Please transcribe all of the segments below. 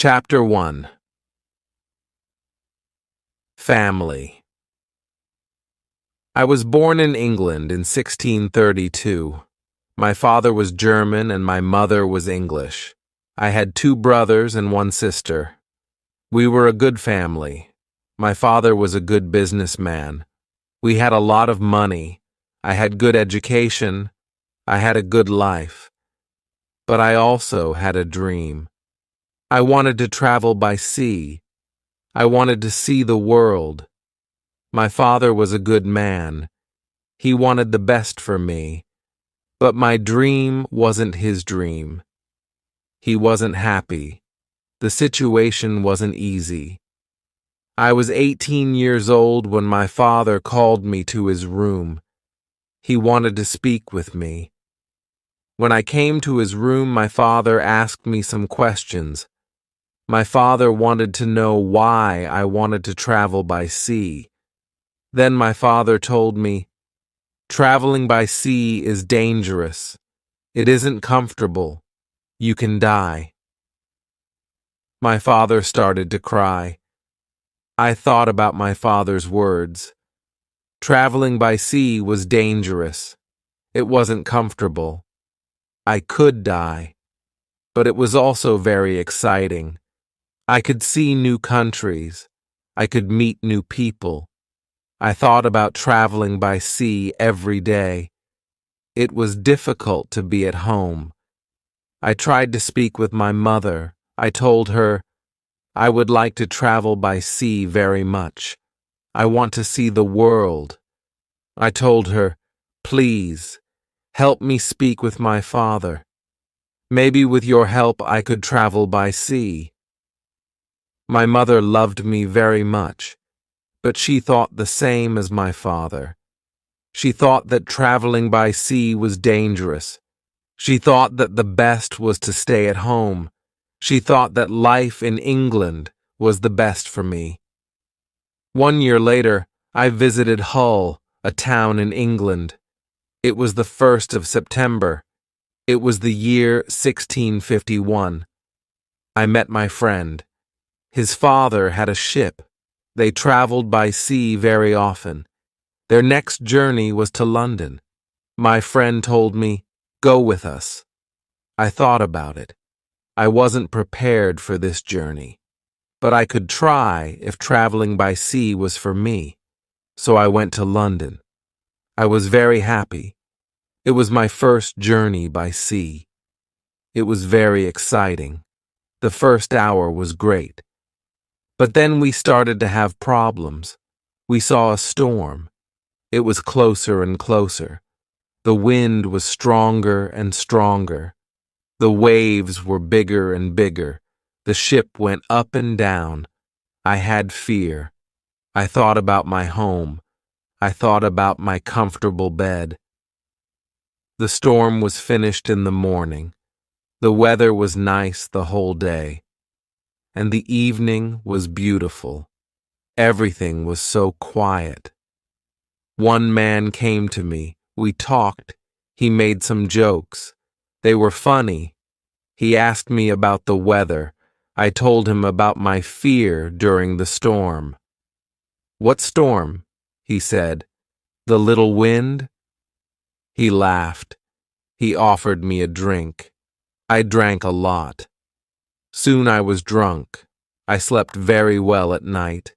Chapter 1. Family. I was born in England in 1632. My father was German and my mother was English. I had 2 brothers and 1 sister. We were a good family. My father was a good businessman. We had a lot of money. I had good education. I had a good life. But I also had a dream. I wanted to travel by sea. I wanted to see the world. My father was a good man. He wanted the best for me. But my dream wasn't his dream. He wasn't happy. The situation wasn't easy. I was 18 years old when my father called me to his room. He wanted to speak with me. When I came to his room, my father asked me some questions. My father wanted to know why I wanted to travel by sea. Then my father told me, "Traveling by sea is dangerous. It isn't comfortable. You can die." My father started to cry. I thought about my father's words. Traveling by sea was dangerous. It wasn't comfortable. I could die. But it was also very exciting. I could see new countries. I could meet new people. I thought about traveling by sea every day. It was difficult to be at home. I tried to speak with my mother. I told her, I would like to travel by sea very much. I want to see the world. I told her, please, help me speak with my father. Maybe with your help I could travel by sea. My mother loved me very much, but she thought the same as my father. She thought that traveling by sea was dangerous. She thought that the best was to stay at home. She thought that life in England was the best for me. 1 year later, I visited Hull, a town in England. It was the 1st of September. It was the year 1651. I met my friend. His father had a ship. They traveled by sea very often. Their next journey was to London. My friend told me, "Go with us." I thought about it. I wasn't prepared for this journey, but I could try if traveling by sea was for me. So I went to London. I was very happy. It was my first journey by sea. It was very exciting. The first hour was great. But then we started to have problems. We saw a storm. It was closer and closer. The wind was stronger and stronger. The waves were bigger and bigger. The ship went up and down. I had fear. I thought about my home. I thought about my comfortable bed. The storm was finished in the morning. The weather was nice the whole day. And the evening was beautiful. Everything was so quiet. One man came to me. We talked. He made some jokes. They were funny. He asked me about the weather. I told him about my fear during the storm. "What storm?" he said. "The little wind?" He laughed. He offered me a drink. I drank a lot. Soon I was drunk. I slept very well at night.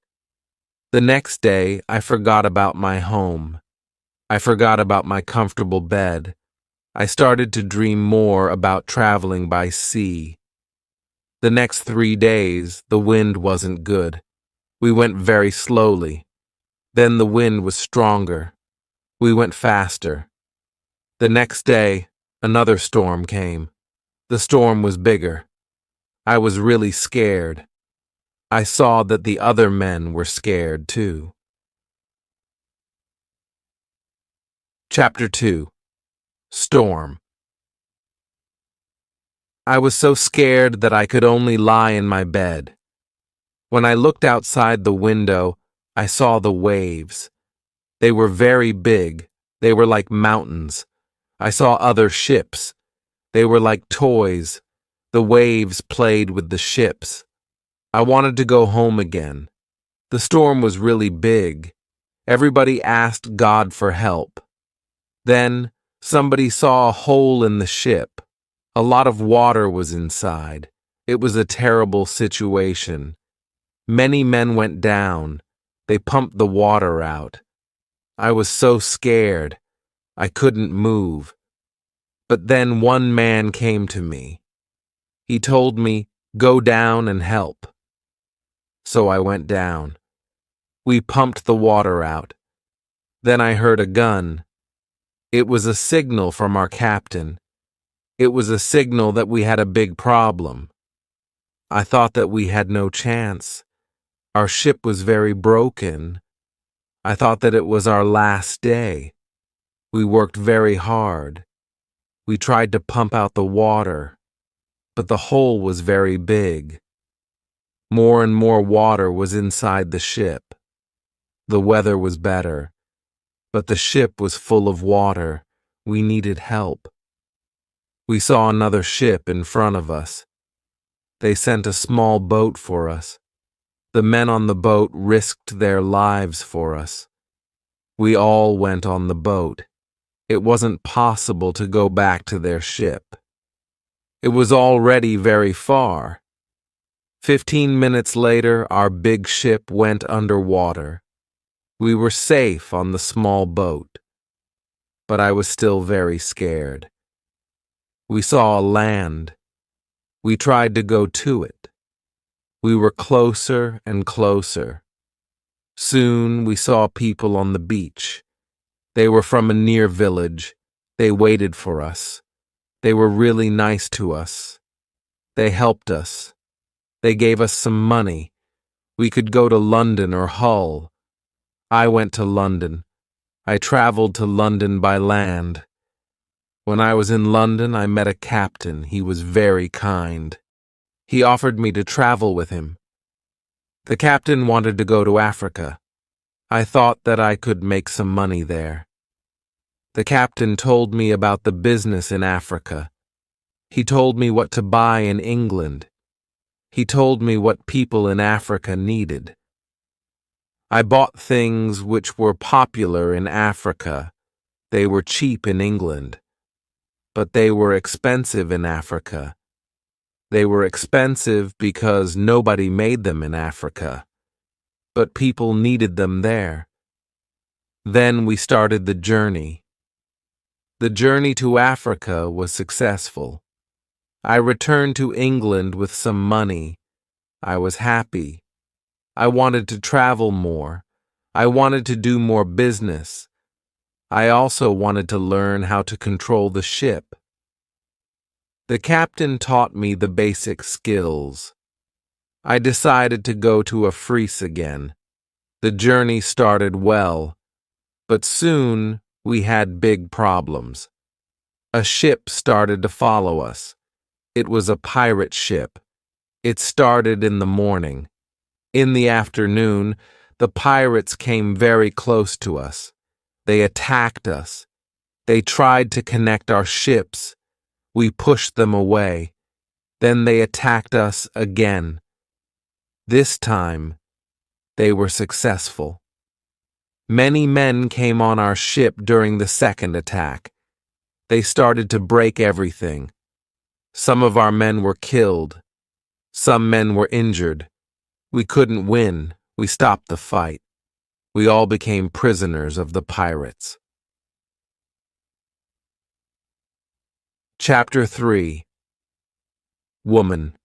The next day, I forgot about my home. I forgot about my comfortable bed. I started to dream more about traveling by sea. The next 3 days, the wind wasn't good. We went very slowly. Then the wind was stronger. We went faster. The next day, another storm came. The storm was bigger. I was really scared. I saw that the other men were scared too. Chapter 2. Storm. I was so scared that I could only lie in my bed. When I looked outside the window, I saw the waves. They were very big. They were like mountains. I saw other ships. They were like toys. The waves played with the ships. I wanted to go home again. The storm was really big. Everybody asked God for help. Then, somebody saw a hole in the ship. A lot of water was inside. It was a terrible situation. Many men went down. They pumped the water out. I was so scared. I couldn't move. But then one man came to me. He told me, "Go down and help." So I went down. We pumped the water out. Then I heard a gun. It was a signal from our captain. It was a signal that we had a big problem. I thought that we had no chance. Our ship was very broken. I thought that it was our last day. We worked very hard. We tried to pump out the water, but the hole was very big. More and more water was inside the ship. The weather was better, but the ship was full of water. We needed help. We saw another ship in front of us. They sent a small boat for us. The men on the boat risked their lives for us. We all went on the boat. It wasn't possible to go back to their ship. It was already very far. 15 minutes later, our big ship went underwater. We were safe on the small boat, but I was still very scared. We saw a land. We tried to go to it. We were closer and closer. Soon we saw people on the beach. They were from a near village. They waited for us. They were really nice to us. They helped us. They gave us some money. We could go to London or Hull. I went to London. I traveled to London by land. When I was in London, I met a captain. He was very kind. He offered me to travel with him. The captain wanted to go to Africa. I thought that I could make some money there. The captain told me about the business in Africa. He told me what to buy in England. He told me what people in Africa needed. I bought things which were popular in Africa. They were cheap in England, but they were expensive in Africa. They were expensive because nobody made them in Africa, but people needed them there. Then we started the journey. The journey to Africa was successful. I returned to England with some money. I was happy. I wanted to travel more. I wanted to do more business. I also wanted to learn how to control the ship. The captain taught me the basic skills. I decided to go to Africe again. The journey started well, but soon we had big problems. A ship started to follow us. It was a pirate ship. It started in the morning. In the afternoon, the pirates came very close to us. They attacked us. They tried to connect our ships. We pushed them away. Then they attacked us again. This time, they were successful. Many men came on our ship during the second attack. They started to break everything. Some of our men were killed. Some men were injured. We couldn't win. We stopped the fight. We all became prisoners of the pirates. Chapter 3. Woman.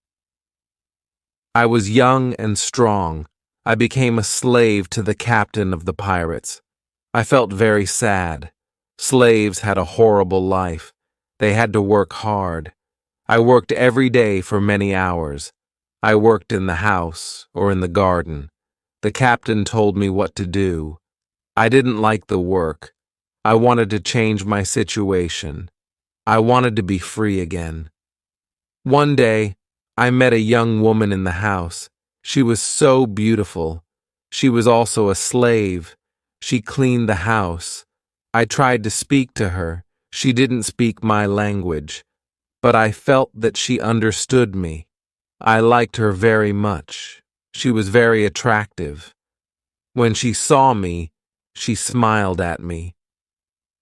I was young and strong. I became a slave to the captain of the pirates. I felt very sad. Slaves had a horrible life. They had to work hard. I worked every day for many hours. I worked in the house or in the garden. The captain told me what to do. I didn't like the work. I wanted to change my situation. I wanted to be free again. One day, I met a young woman in the house. She was so beautiful. She was also a slave. She cleaned the house. I tried to speak to her. She didn't speak my language, but I felt that she understood me. I liked her very much. She was very attractive. When she saw me, she smiled at me.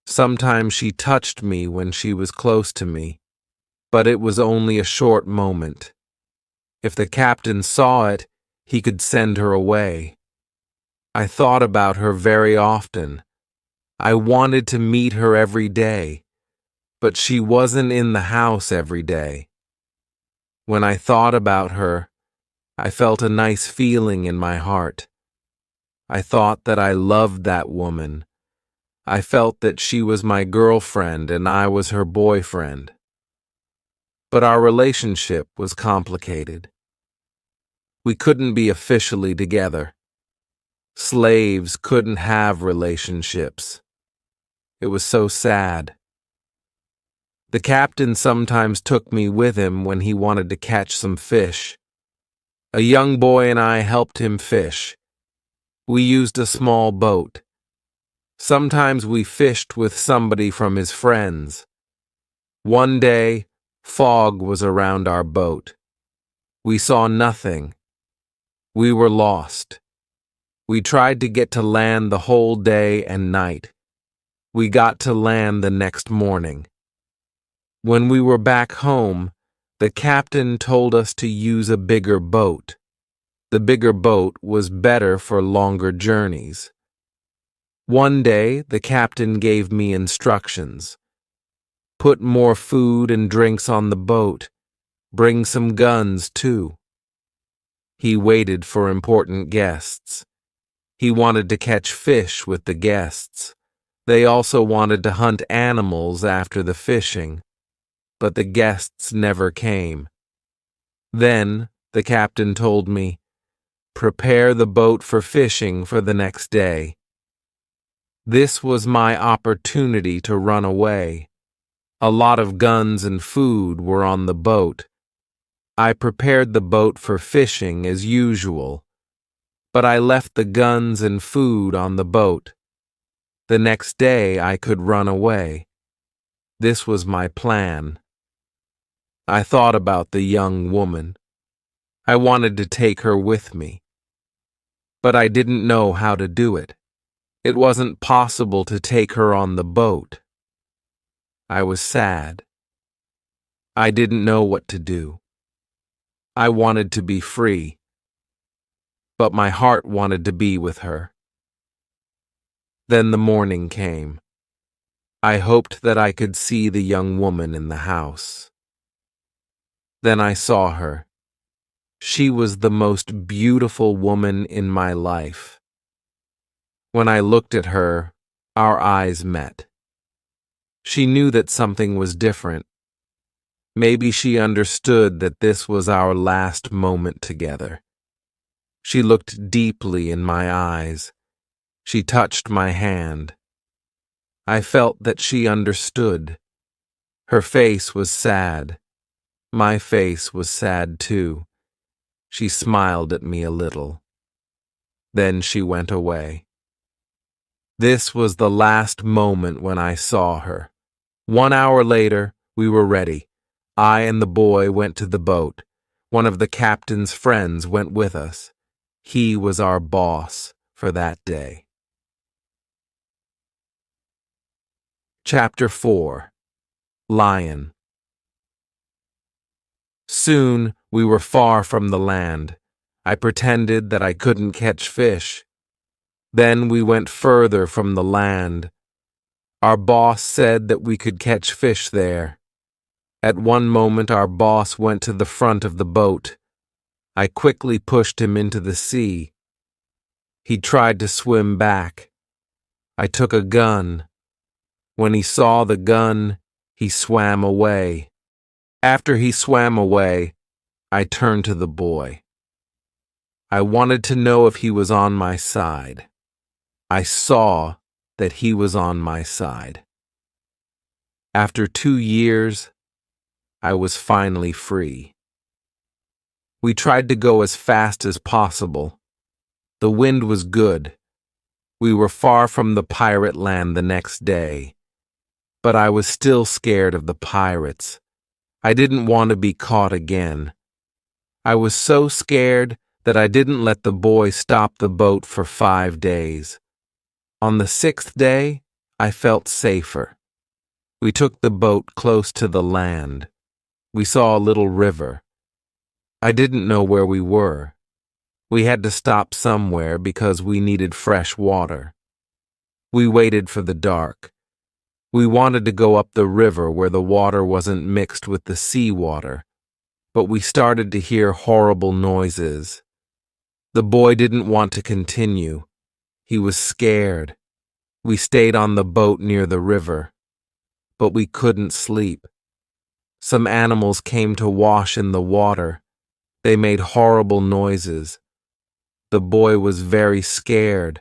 Sometimes she touched me when she was close to me, but it was only a short moment. If the captain saw it, he could send her away. I thought about her very often. I wanted to meet her every day, but she wasn't in the house every day. When I thought about her, I felt a nice feeling in my heart. I thought that I loved that woman. I felt that she was my girlfriend and I was her boyfriend. But our relationship was complicated. We couldn't be officially together. Slaves couldn't have relationships. It was so sad. The captain sometimes took me with him when he wanted to catch some fish. A young boy and I helped him fish. We used a small boat. Sometimes we fished with somebody from his friends. One day, fog was around our boat. We saw nothing. We were lost. We tried to get to land the whole day and night. We got to land the next morning. When we were back home, the captain told us to use a bigger boat. The bigger boat was better for longer journeys. One day, the captain gave me instructions. Put more food and drinks on the boat. Bring some guns, too. He waited for important guests. He wanted to catch fish with the guests. They also wanted to hunt animals after the fishing, but the guests never came. Then the captain told me, "Prepare the boat for fishing for the next day." This was my opportunity to run away. A lot of guns and food were on the boat. I prepared the boat for fishing as usual, but I left the guns and food on the boat. The next day I could run away. This was my plan. I thought about the young woman. I wanted to take her with me, but I didn't know how to do it. It wasn't possible to take her on the boat. I was sad. I didn't know what to do. I wanted to be free, but my heart wanted to be with her. Then the morning came. I hoped that I could see the young woman in the house. Then I saw her. She was the most beautiful woman in my life. When I looked at her, our eyes met. She knew that something was different. Maybe she understood that this was our last moment together. She looked deeply in my eyes. She touched my hand. I felt that she understood. Her face was sad. My face was sad too. She smiled at me a little. Then she went away. This was the last moment when I saw her. 1 hour later, we were ready. I and the boy went to the boat. One of the captain's friends went with us. He was our boss for that day. Chapter 4. Lion. Soon we were far from the land. I pretended that I couldn't catch fish. Then we went further from the land. Our boss said that we could catch fish there. At one moment our boss went to the front of the boat. I quickly pushed him into the sea. He tried to swim back. I took a gun. When he saw the gun, he swam away. After he swam away, I turned to the boy. I wanted to know if he was on my side. I saw that he was on my side. After 2 years, I was finally free. We tried to go as fast as possible. The wind was good. We were far from the pirate land the next day. But I was still scared of the pirates. I didn't want to be caught again. I was so scared that I didn't let the boy stop the boat for 5 days. On the 6th day, I felt safer. We took the boat close to the land. We saw a little river. I didn't know where we were. We had to stop somewhere because we needed fresh water. We waited for the dark. We wanted to go up the river where the water wasn't mixed with the sea water, but we started to hear horrible noises. The boy didn't want to continue. He was scared. We stayed on the boat near the river, but we couldn't sleep. Some animals came to wash in the water. They made horrible noises. The boy was very scared.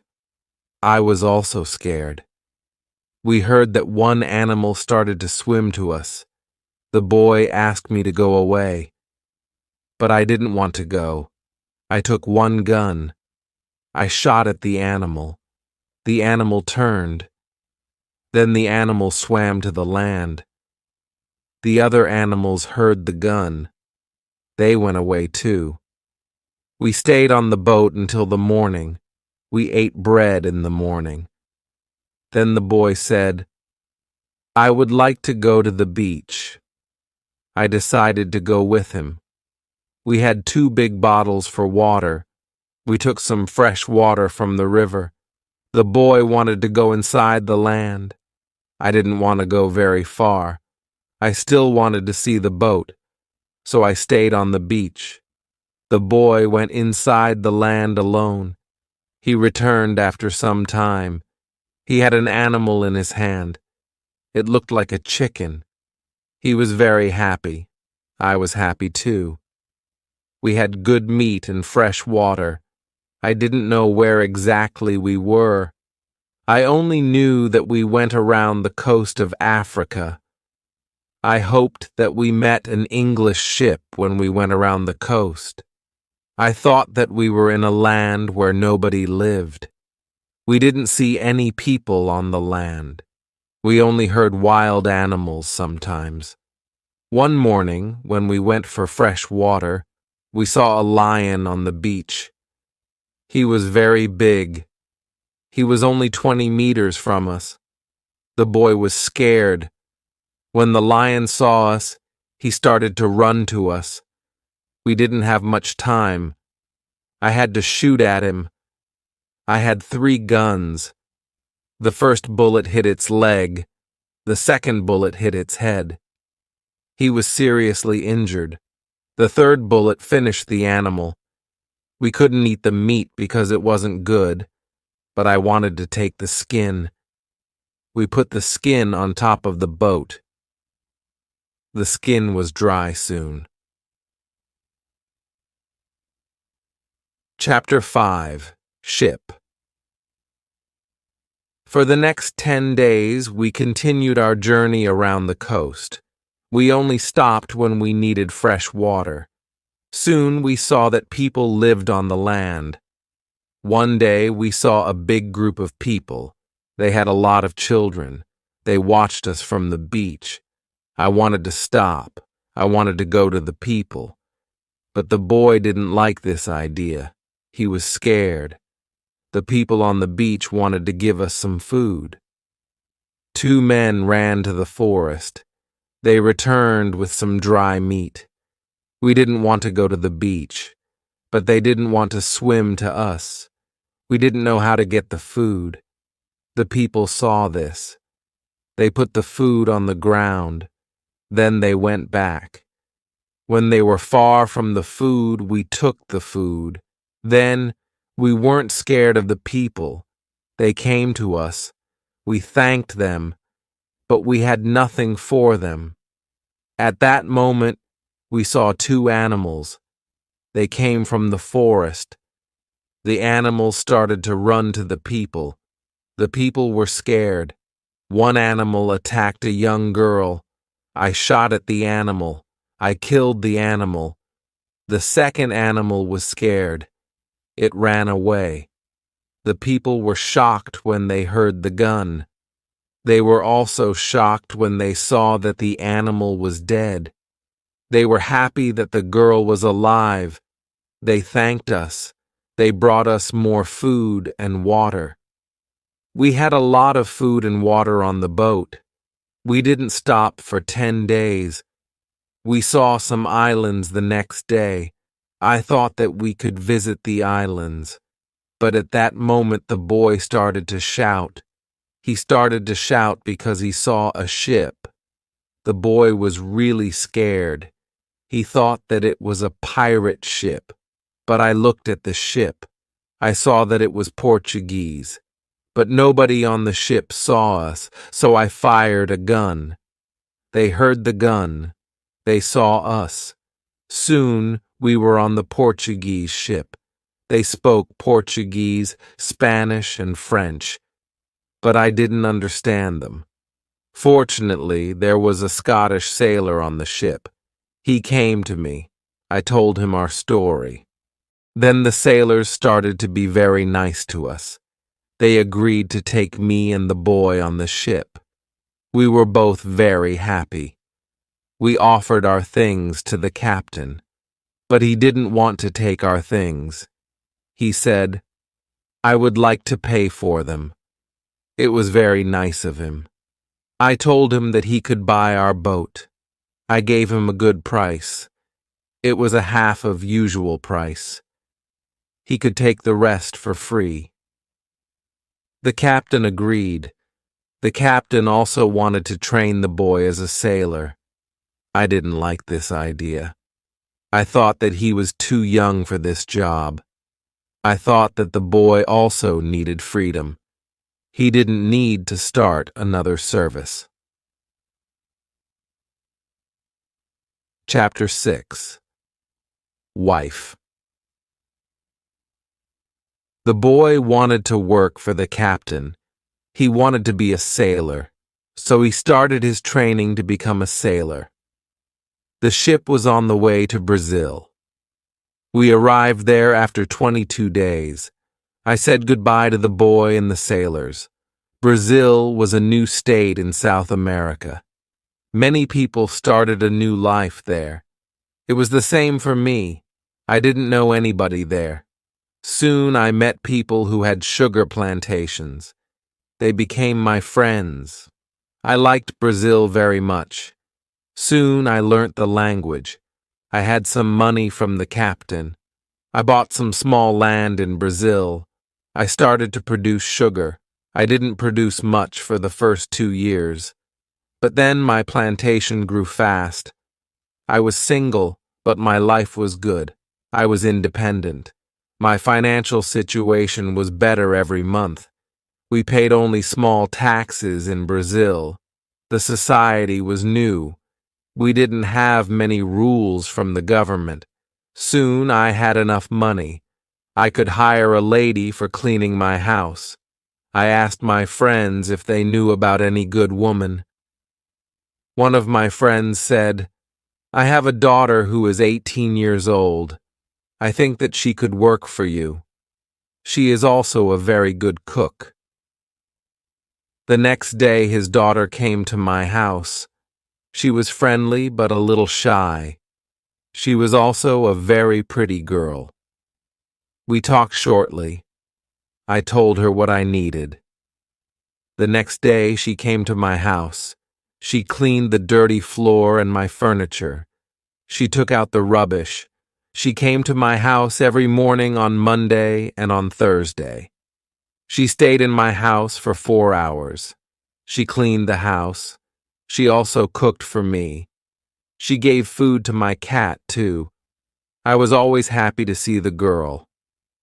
I was also scared. We heard that one animal started to swim to us. The boy asked me to go away, but I didn't want to go. I took one gun. I shot at the animal. The animal turned. Then the animal swam to the land. The other animals heard the gun. They went away too. We stayed on the boat until the morning. We ate bread in the morning. Then the boy said, "I would like to go to the beach." I decided to go with him. We had 2 big bottles for water. We took some fresh water from the river. The boy wanted to go inside the land. I didn't want to go very far. I still wanted to see the boat, so I stayed on the beach. The boy went inside the land alone. He returned after some time. He had an animal in his hand. It looked like a chicken. He was very happy. I was happy too. We had good meat and fresh water. I didn't know where exactly we were. I only knew that we went around the coast of Africa. I hoped that we met an English ship when we went around the coast. I thought that we were in a land where nobody lived. We didn't see any people on the land. We only heard wild animals sometimes. One morning, when we went for fresh water, we saw a lion on the beach. He was very big. He was only 20 meters from us. The boy was scared. When the lion saw us, he started to run to us. We didn't have much time. I had to shoot at him. I had 3 guns. The first bullet hit its leg. The second bullet hit its head. He was seriously injured. The third bullet finished the animal. We couldn't eat the meat because it wasn't good, but I wanted to take the skin. We put the skin on top of the boat. The skin was dry soon. Chapter 5. Ship. For the next 10 days, we continued our journey around the coast. We only stopped when we needed fresh water. Soon we saw that people lived on the land. One day we saw a big group of people. They had a lot of children. They watched us from the beach. I wanted to stop. I wanted to go to the people. But the boy didn't like this idea. He was scared. The people on the beach wanted to give us some food. 2 men ran to the forest. They returned with some dry meat. We didn't want to go to the beach, but they didn't want to swim to us. We didn't know how to get the food. The people saw this. They put the food on the ground. Then they went back. When they were far from the food, we took the food. Then we weren't scared of the people. They came to us. We thanked them, but we had nothing for them. At that moment, we saw 2 animals. They came from the forest. The animals started to run to the people. The people were scared. One animal attacked a young girl. I shot at the animal. I killed the animal. The second animal was scared. It ran away. The people were shocked when they heard the gun. They were also shocked when they saw that the animal was dead. They were happy that the girl was alive. They thanked us. They brought us more food and water. We had a lot of food and water on the boat. We didn't stop for 10 days. We saw some islands the next day. I thought that we could visit the islands. But at that moment the boy started to shout. He started to shout because he saw a ship. The boy was really scared. He thought that it was a pirate ship. But I looked at the ship. I saw that it was Portuguese. But nobody on the ship saw us, so I fired a gun. They heard the gun. They saw us. Soon we were on the Portuguese ship. They spoke Portuguese, Spanish, and French, but I didn't understand them. Fortunately, there was a Scottish sailor on the ship. He came to me. I told him our story. Then the sailors started to be very nice to us. They agreed to take me and the boy on the ship. We were both very happy. We offered our things to the captain, but he didn't want to take our things. He said, "I would like to pay for them." It was very nice of him. I told him that he could buy our boat. I gave him a good price. It was a half of usual price. He could take the rest for free. The captain agreed. The captain also wanted to train the boy as a sailor. I didn't like this idea. I thought that he was too young for this job. I thought that the boy also needed freedom. He didn't need to start another service. Chapter 6. Wife. The boy wanted to work for the captain. He wanted to be a sailor, so he started his training to become a sailor. The ship was on the way to Brazil. We arrived there after 22 days. I said goodbye to the boy and the sailors. Brazil was a new state in South America. Many people started a new life there. It was the same for me. I didn't know anybody there. Soon I met people who had sugar plantations. They became my friends. I liked Brazil very much. Soon I learnt the language. I had some money from the captain. I bought some small land in Brazil. I started to produce sugar. I didn't produce much for the first 2 years. But then my plantation grew fast. I was single, but my life was good. I was independent. My financial situation was better every month. We paid only small taxes in Brazil. The society was new. We didn't have many rules from the government. Soon I had enough money. I could hire a lady for cleaning my house. I asked my friends if they knew about any good woman. One of my friends said, "I have a daughter who is 18 years old. I think that she could work for you. She is also a very good cook." The next day his daughter came to my house. She was friendly but a little shy. She was also a very pretty girl. We talked shortly. I told her what I needed. The next day she came to my house. She cleaned the dirty floor and my furniture. She took out the rubbish. She came to my house every morning on Monday and on Thursday. She stayed in my house for 4 hours. She cleaned the house. She also cooked for me. She gave food to my cat, too. I was always happy to see the girl.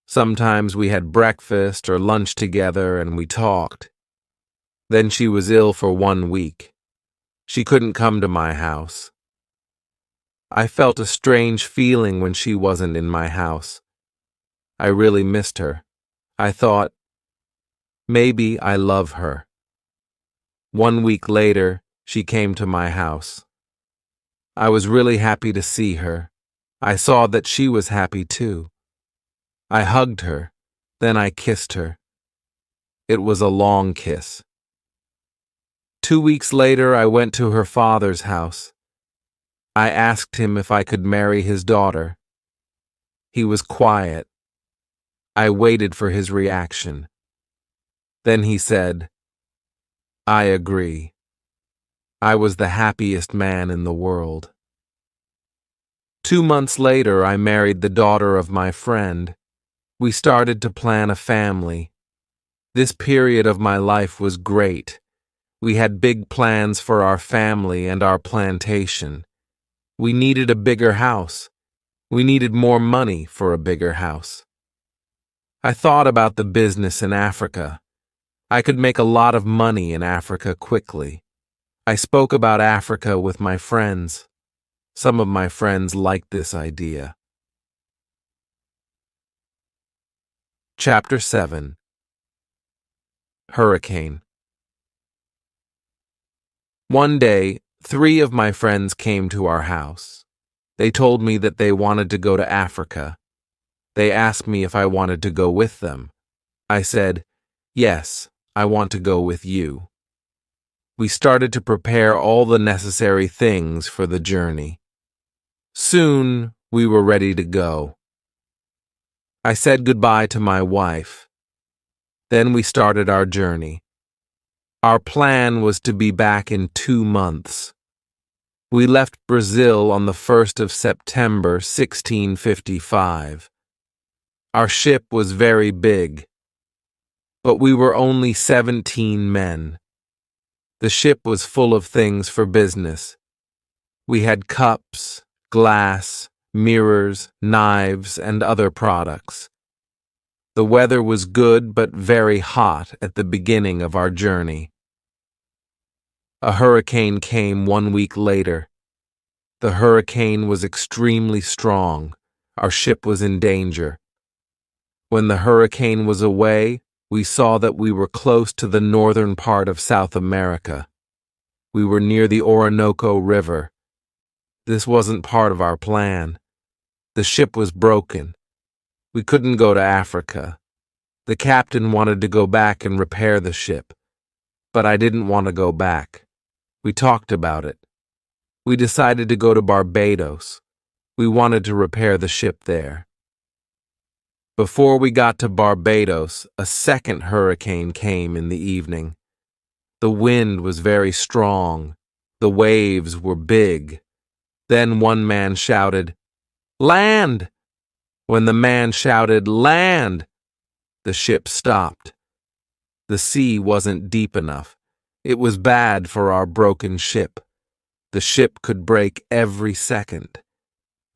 Sometimes we had breakfast or lunch together and we talked. Then she was ill for 1 week. She couldn't come to my house. I felt a strange feeling when she wasn't in my house. I really missed her. I thought, maybe I love her. 1 week later, she came to my house. I was really happy to see her. I saw that she was happy too. I hugged her, then I kissed her. It was a long kiss. 2 weeks later, I went to her father's house. I asked him if I could marry his daughter. He was quiet. I waited for his reaction. Then he said, "I agree." I was the happiest man in the world. 2 months later, I married the daughter of my friend. We started to plan a family. This period of my life was great. We had big plans for our family and our plantation. We needed a bigger house. We needed more money for a bigger house. I thought about the business in Africa. I could make a lot of money in Africa quickly. I spoke about Africa with my friends. Some of my friends liked this idea. Chapter 7. Hurricane. One day, 3 of my friends came to our house. They told me that they wanted to go to Africa. They asked me if I wanted to go with them. I said, "Yes, I want to go with you." We started to prepare all the necessary things for the journey. Soon, we were ready to go. I said goodbye to my wife. Then we started our journey. Our plan was to be back in 2 months. We left Brazil on the 1st of September, 1655. Our ship was very big, but we were only 17 men. The ship was full of things for business. We had cups, glass, mirrors, knives, and other products. The weather was good but very hot at the beginning of our journey. A hurricane came 1 week later. The hurricane was extremely strong. Our ship was in danger. When the hurricane was away, we saw that we were close to the northern part of South America. We were near the Orinoco River. This wasn't part of our plan. The ship was broken. We couldn't go to Africa. The captain wanted to go back and repair the ship, but I didn't want to go back. We talked about it. We decided to go to Barbados. We wanted to repair the ship there. Before we got to Barbados, a second hurricane came in the evening. The wind was very strong. The waves were big. Then one man shouted, "Land!" When the man shouted, "Land!" the ship stopped. The sea wasn't deep enough. It was bad for our broken ship. The ship could break every second.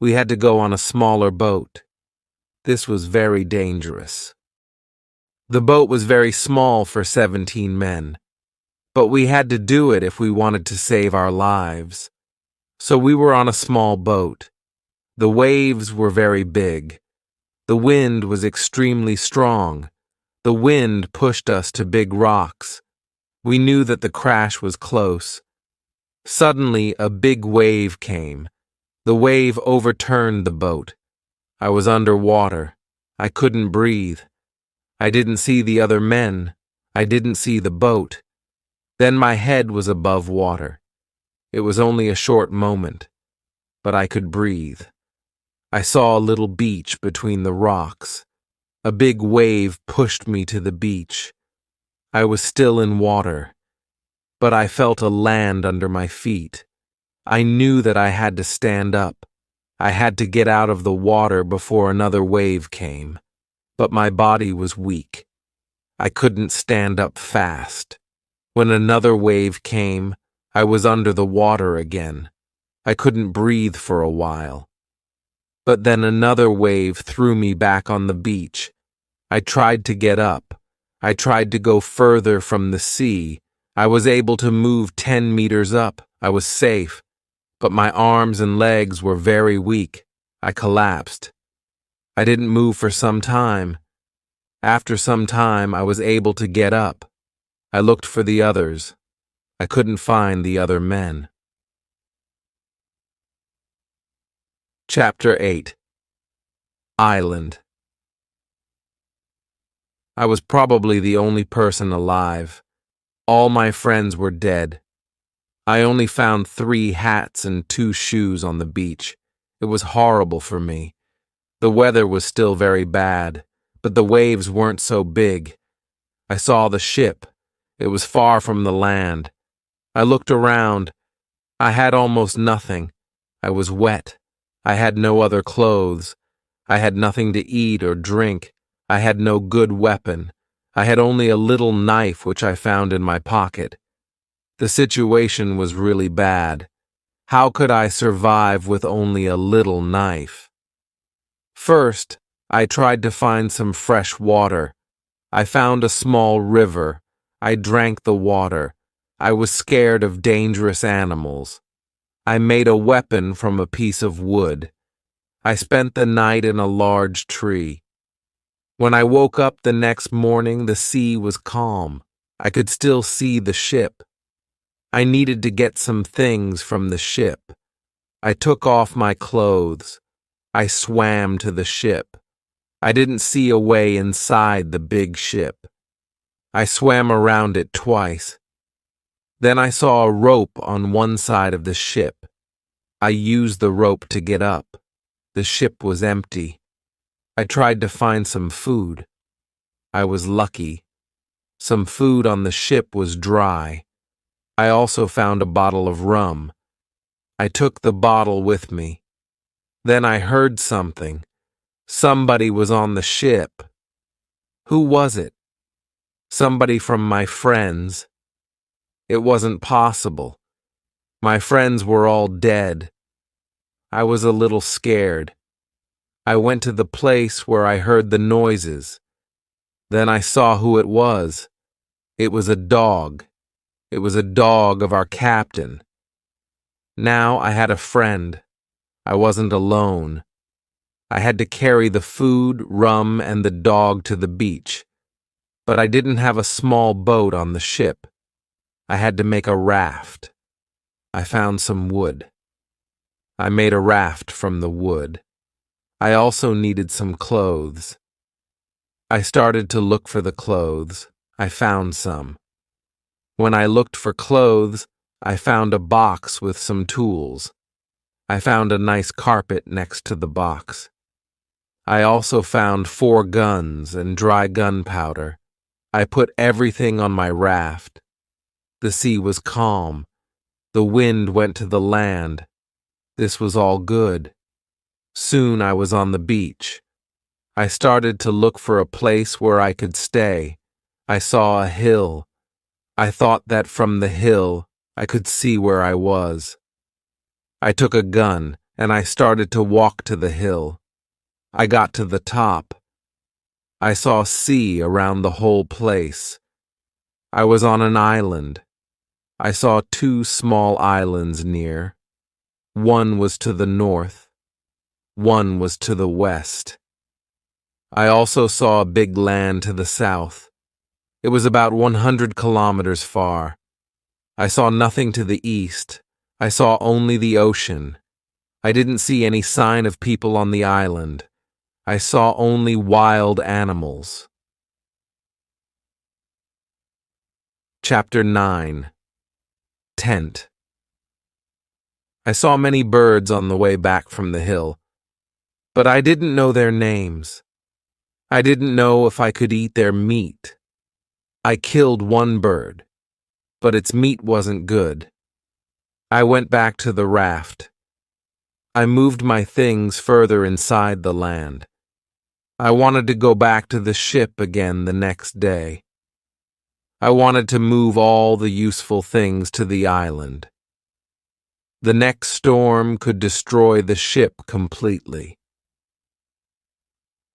We had to go on a smaller boat. This was very dangerous. The boat was very small for 17 men, but we had to do it if we wanted to save our lives. So we were on a small boat. The waves were very big. The wind was extremely strong. The wind pushed us to big rocks. We knew that the crash was close. Suddenly, a big wave came. The wave overturned the boat. I was underwater. I couldn't breathe. I didn't see the other men. I didn't see the boat. Then my head was above water. It was only a short moment, but I could breathe. I saw a little beach between the rocks. A big wave pushed me to the beach. I was still in water, but I felt a land under my feet. I knew that I had to stand up. I had to get out of the water before another wave came, but my body was weak. I couldn't stand up fast. When another wave came, I was under the water again. I couldn't breathe for a while. But then another wave threw me back on the beach. I tried to get up. I tried to go further from the sea. I was able to move 10 meters up. I was safe. But my arms and legs were very weak. I collapsed. I didn't move for some time. After some time, I was able to get up. I looked for the others. I couldn't find the other men. Chapter 8. Island. I was probably the only person alive. All my friends were dead. I only found 3 hats and 2 shoes on the beach. It was horrible for me. The weather was still very bad, but the waves weren't so big. I saw the ship. It was far from the land. I looked around. I had almost nothing. I was wet. I had no other clothes. I had nothing to eat or drink. I had no good weapon. I had only a little knife which I found in my pocket. The situation was really bad. How could I survive with only a little knife? First, I tried to find some fresh water. I found a small river. I drank the water. I was scared of dangerous animals. I made a weapon from a piece of wood. I spent the night in a large tree. When I woke up the next morning, the sea was calm. I could still see the ship. I needed to get some things from the ship. I took off my clothes. I swam to the ship. I didn't see a way inside the big ship. I swam around it twice. Then I saw a rope on one side of the ship. I used the rope to get up. The ship was empty. I tried to find some food. I was lucky. Some food on the ship was dry. I also found a bottle of rum. I took the bottle with me. Then I heard something. Somebody was on the ship. Who was it? Somebody from my friends. It wasn't possible. My friends were all dead. I was a little scared. I went to the place where I heard the noises. Then I saw who it was. It was a dog. It was a dog of our captain. Now I had a friend. I wasn't alone. I had to carry the food, rum, and the dog to the beach. But I didn't have a small boat on the ship. I had to make a raft. I found some wood. I made a raft from the wood. I also needed some clothes. I started to look for the clothes. I found some. When I looked for clothes, I found a box with some tools. I found a nice carpet next to the box. I also found 4 guns and dry gunpowder. I put everything on my raft. The sea was calm. The wind went to the land. This was all good. Soon I was on the beach. I started to look for a place where I could stay. I saw a hill. I thought that from the hill I could see where I was. I took a gun and I started to walk to the hill. I got to the top. I saw sea around the whole place. I was on an island. I saw 2 small islands near. One was to the north. One was to the west. I also saw a big land to the south. It was about 100 kilometers far. I saw nothing to the east. I saw only the ocean. I didn't see any sign of people on the island. I saw only wild animals. Chapter 9. Tent. I saw many birds on the way back from the hill, but I didn't know their names. I didn't know if I could eat their meat. I killed one bird, but its meat wasn't good. I went back to the raft. I moved my things further inside the land. I wanted to go back to the ship again the next day. I wanted to move all the useful things to the island. The next storm could destroy the ship completely.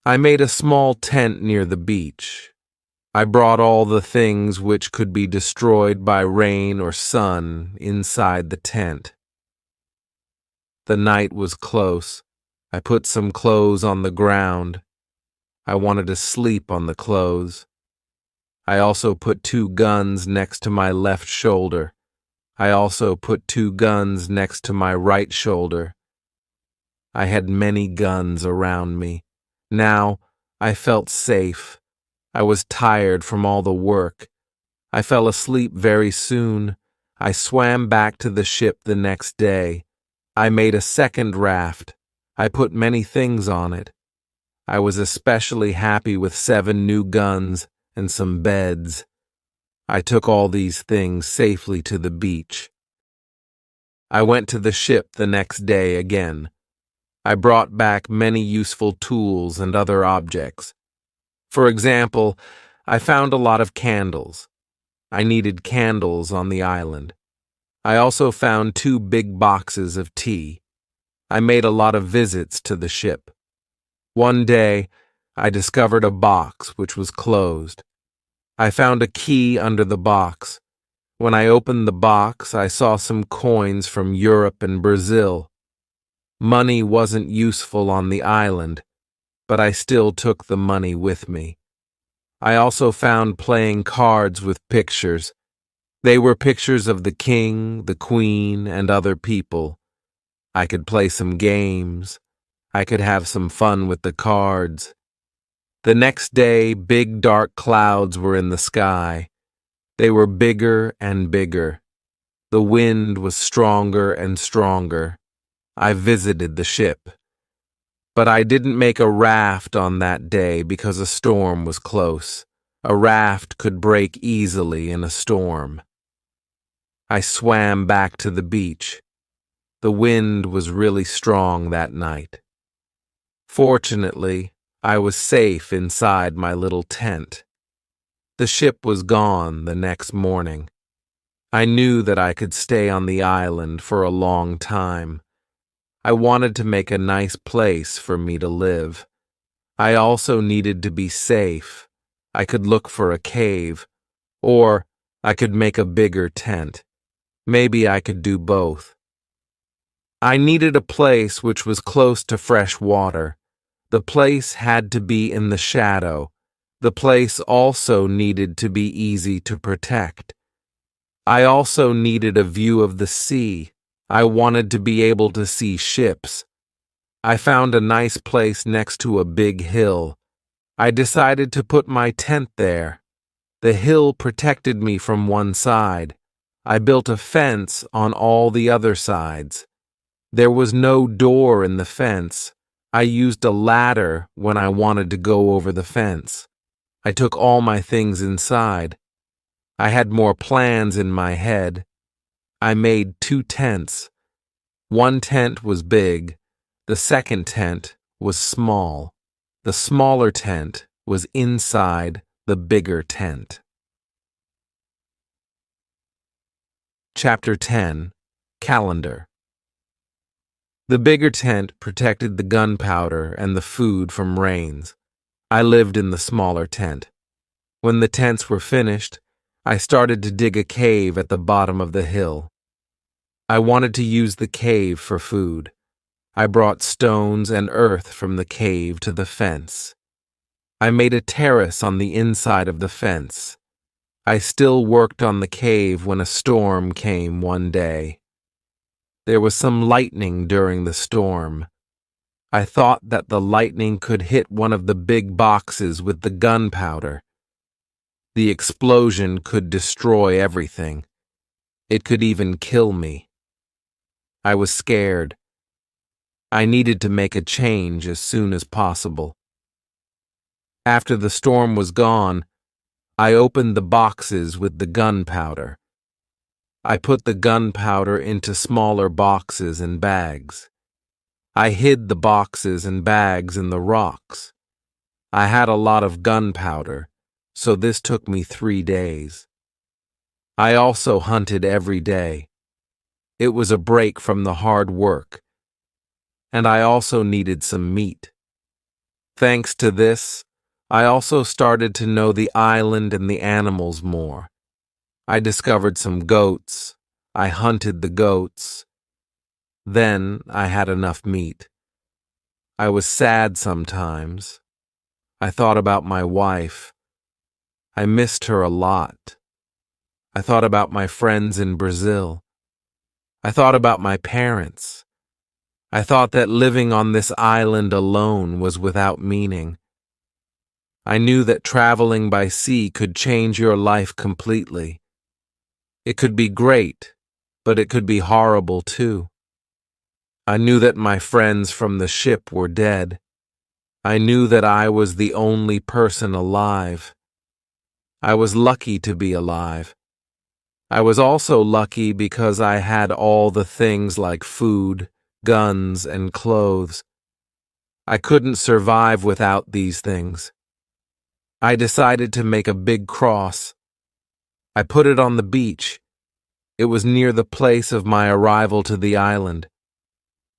I made a small tent near the beach. I brought all the things which could be destroyed by rain or sun inside the tent. The night was close. I put some clothes on the ground. I wanted to sleep on the clothes. I also put 2 guns next to my left shoulder. I also put 2 guns next to my right shoulder. I had many guns around me. Now I felt safe. I was tired from all the work. I fell asleep very soon. I swam back to the ship the next day. I made a second raft. I put many things on it. I was especially happy with 7 new guns and some beds. I took all these things safely to the beach. I went to the ship the next day again. I brought back many useful tools and other objects. For example, I found a lot of candles. I needed candles on the island. I also found 2 big boxes of tea. I made a lot of visits to the ship. One day, I discovered a box which was closed. I found a key under the box. When I opened the box, I saw some coins from Europe and Brazil. Money wasn't useful on the island, but I still took the money with me. I also found playing cards with pictures. They were pictures of the king, the queen, and other people. I could play some games. I could have some fun with the cards. The next day, big dark clouds were in the sky. They were bigger and bigger. The wind was stronger and stronger. I visited the ship. But I didn't make a raft on that day because a storm was close. A raft could break easily in a storm. I swam back to the beach. The wind was really strong that night. Fortunately, I was safe inside my little tent. The ship was gone the next morning. I knew that I could stay on the island for a long time. I wanted to make a nice place for me to live. I also needed to be safe. I could look for a cave, or I could make a bigger tent. Maybe I could do both. I needed a place which was close to fresh water. The place had to be in the shadow. The place also needed to be easy to protect. I also needed a view of the sea. I wanted to be able to see ships. I found a nice place next to a big hill. I decided to put my tent there. The hill protected me from one side. I built a fence on all the other sides. There was no door in the fence. I used a ladder when I wanted to go over the fence. I took all my things inside. I had more plans in my head. I made 2 tents. One tent was big. The second tent was small. The smaller tent was inside the bigger tent. Chapter 10. Calendar. The bigger tent protected the gunpowder and the food from rains. I lived in the smaller tent. When the tents were finished, I started to dig a cave at the bottom of the hill. I wanted to use the cave for food. I brought stones and earth from the cave to the fence. I made a terrace on the inside of the fence. I still worked on the cave when a storm came one day. There was some lightning during the storm. I thought that the lightning could hit one of the big boxes with the gunpowder. The explosion could destroy everything. It could even kill me. I was scared. I needed to make a change as soon as possible. After the storm was gone, I opened the boxes with the gunpowder. I put the gunpowder into smaller boxes and bags. I hid the boxes and bags in the rocks. I had a lot of gunpowder, so this took me 3 days. I also hunted every day. It was a break from the hard work, and I also needed some meat. Thanks to this, I also started to know the island and the animals more. I discovered some goats. I hunted the goats. Then I had enough meat. I was sad sometimes. I thought about my wife. I missed her a lot. I thought about my friends in Brazil. I thought about my parents. I thought that living on this island alone was without meaning. I knew that traveling by sea could change your life completely. It could be great, but it could be horrible too. I knew that my friends from the ship were dead. I knew that I was the only person alive. I was lucky to be alive. I was also lucky because I had all the things like food, guns, and clothes. I couldn't survive without these things. I decided to make a big cross. I put it on the beach. It was near the place of my arrival to the island.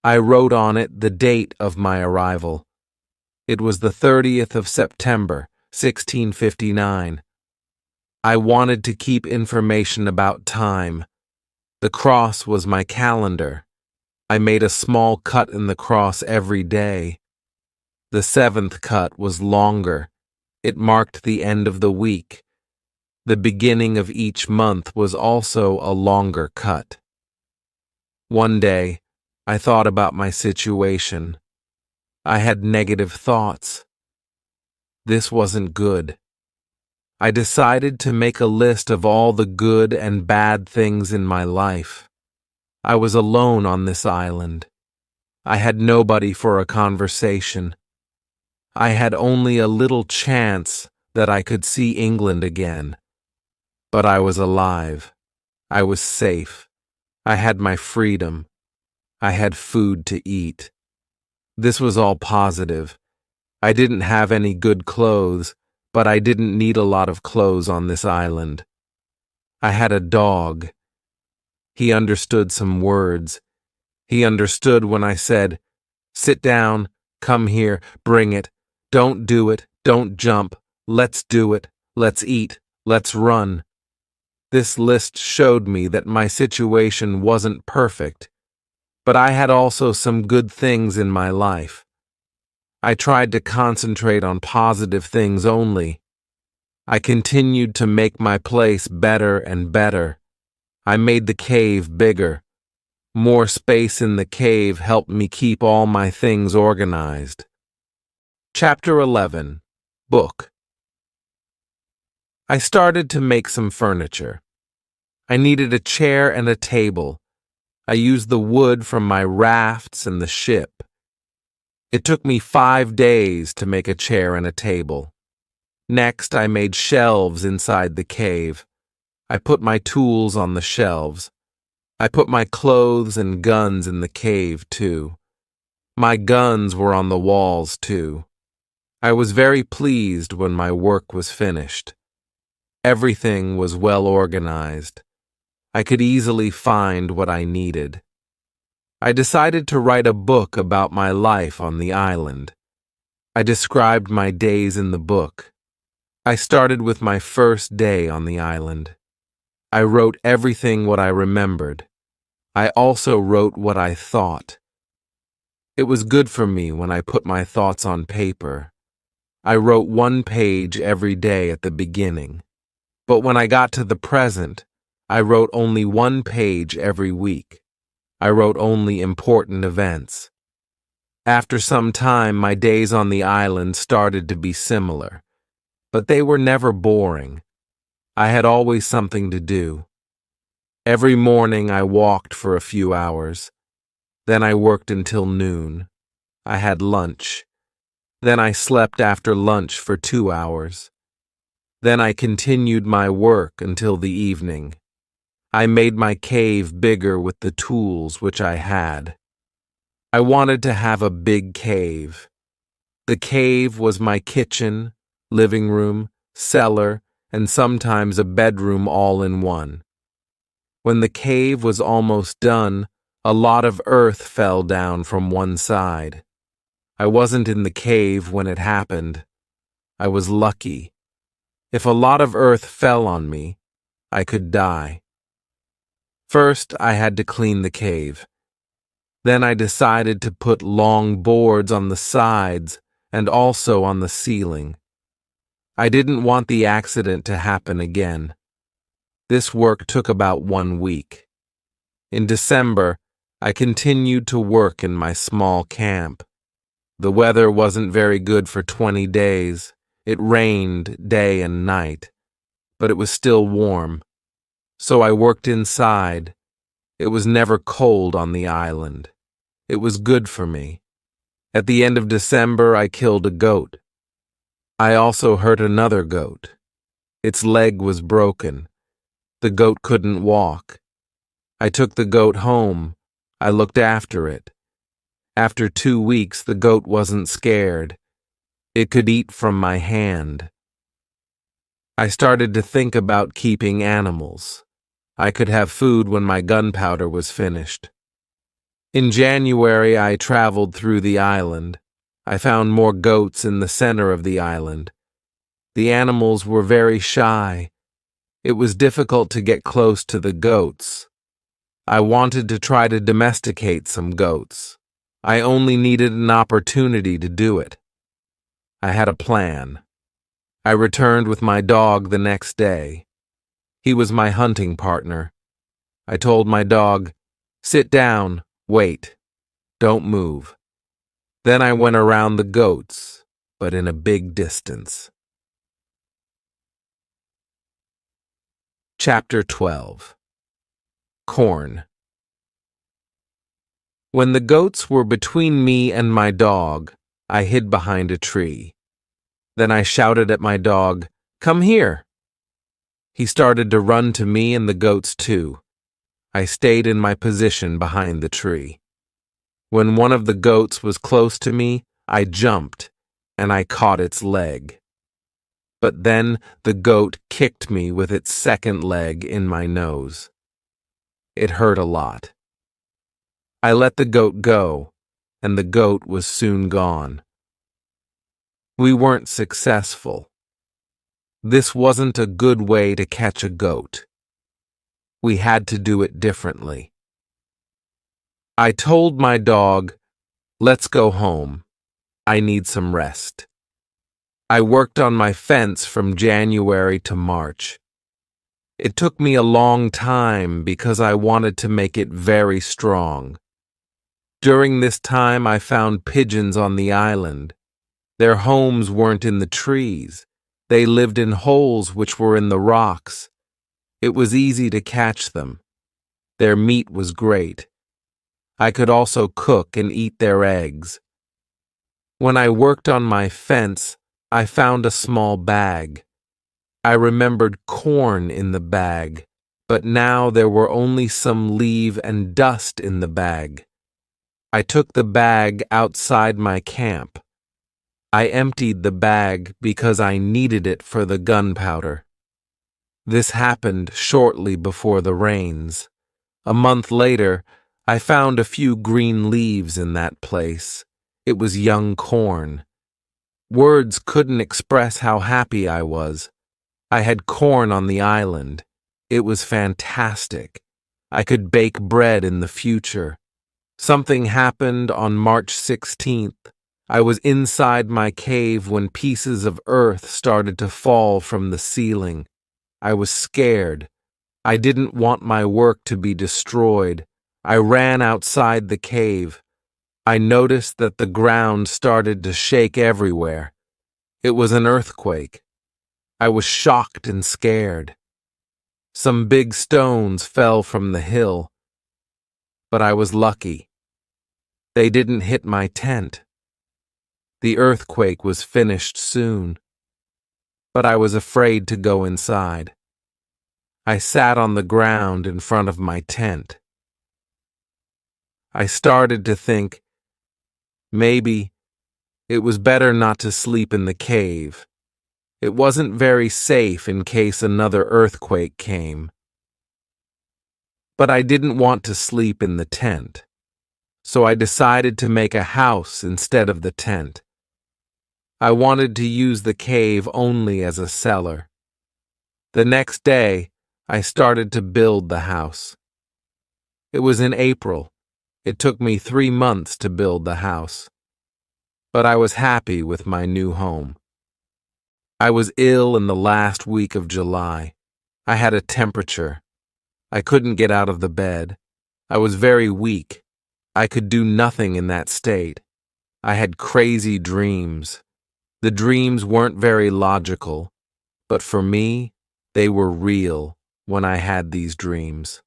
I wrote on it the date of my arrival. It was the 30th of September, 1659. I wanted to keep information about time. The cross was my calendar. I made a small cut in the cross every day. The 7th cut was longer. It marked the end of the week. The beginning of each month was also a longer cut. One day, I thought about my situation. I had negative thoughts. This wasn't good. I decided to make a list of all the good and bad things in my life. I was alone on this island. I had nobody for a conversation. I had only a little chance that I could see England again. But I was alive. I was safe. I had my freedom. I had food to eat. This was all positive. I didn't have any good clothes, but I didn't need a lot of clothes on this island. I had a dog. He understood some words. He understood when I said, "Sit down, come here, bring it, don't do it, don't jump, let's do it, let's eat, let's run." This list showed me that my situation wasn't perfect, but I had also some good things in my life. I tried to concentrate on positive things only. I continued to make my place better and better. I made the cave bigger. More space in the cave helped me keep all my things organized. Chapter 11. Book. I started to make some furniture. I needed a chair and a table. I used the wood from my rafts and the ship. It took me 5 days to make a chair and a table. Next, I made shelves inside the cave. I put my tools on the shelves. I put my clothes and guns in the cave, too. My guns were on the walls, too. I was very pleased when my work was finished. Everything was well organized. I could easily find what I needed. I decided to write a book about my life on the island. I described my days in the book. I started with my first day on the island. I wrote everything what I remembered. I also wrote what I thought. It was good for me when I put my thoughts on paper. I wrote 1 page every day at the beginning. But when I got to the present, I wrote only 1 page every week. I wrote only important events. After some time, my days on the island started to be similar, but they were never boring. I had always something to do. Every morning I walked for a few hours. Then I worked until noon. I had lunch. Then I slept after lunch for 2 hours. Then I continued my work until the evening. I made my cave bigger with the tools which I had. I wanted to have a big cave. The cave was my kitchen, living room, cellar, and sometimes a bedroom all in one. When the cave was almost done, a lot of earth fell down from one side. I wasn't in the cave when it happened. I was lucky. If a lot of earth fell on me, I could die. First, I had to clean the cave. Then I decided to put long boards on the sides and also on the ceiling. I didn't want the accident to happen again. This work took about 1 week. In December, I continued to work in my small camp. The weather wasn't very good for 20 days. It rained day and night, but it was still warm. So I worked inside. It was never cold on the island. It was good for me. At the end of December, I killed a goat. I also hurt another goat. Its leg was broken. The goat couldn't walk. I took the goat home. I looked after it. After 2 weeks, the goat wasn't scared. It could eat from my hand. I started to think about keeping animals. I could have food when my gunpowder was finished. In January, I traveled through the island. I found more goats in the center of the island. The animals were very shy. It was difficult to get close to the goats. I wanted to try to domesticate some goats. I only needed an opportunity to do it. I had a plan. I returned with my dog the next day. He was my hunting partner. I told my dog, "Sit down, wait, don't move." Then I went around the goats, but in a big distance. Chapter 12. Corn. When the goats were between me and my dog, I hid behind a tree. Then I shouted at my dog, "Come here." He started to run to me and the goats too. I stayed in my position behind the tree. When one of the goats was close to me, I jumped, and I caught its leg. But then the goat kicked me with its second leg in my nose. It hurt a lot. I let the goat go, and the goat was soon gone. We weren't successful. This wasn't a good way to catch a goat. We had to do it differently. I told my dog, "Let's go home. I need some rest." I worked on my fence from January to March. It took me a long time because I wanted to make it very strong. During this time, I found pigeons on the island. Their homes weren't in the trees. They lived in holes which were in the rocks. It was easy to catch them. Their meat was great. I could also cook and eat their eggs. When I worked on my fence, I found a small bag. I remembered corn in the bag, but now there were only some leaf and dust in the bag. I took the bag outside my camp. I emptied the bag because I needed it for the gunpowder. This happened shortly before the rains. A month later, I found a few green leaves in that place. It was young corn. Words couldn't express how happy I was. I had corn on the island. It was fantastic. I could bake bread in the future. Something happened on March 16th. I was inside my cave when pieces of earth started to fall from the ceiling. I was scared. I didn't want my work to be destroyed. I ran outside the cave. I noticed that the ground started to shake everywhere. It was an earthquake. I was shocked and scared. Some big stones fell from the hill, but I was lucky. They didn't hit my tent. The earthquake was finished soon, but I was afraid to go inside. I sat on the ground in front of my tent. I started to think, maybe it was better not to sleep in the cave. It wasn't very safe in case another earthquake came. But I didn't want to sleep in the tent, so I decided to make a house instead of the tent. I wanted to use the cave only as a cellar. The next day, I started to build the house. It was in April. It took me 3 months to build the house. But I was happy with my new home. I was ill in the last week of July. I had a temperature. I couldn't get out of the bed. I was very weak. I could do nothing in that state. I had crazy dreams. The dreams weren't very logical, but for me, they were real when I had these dreams.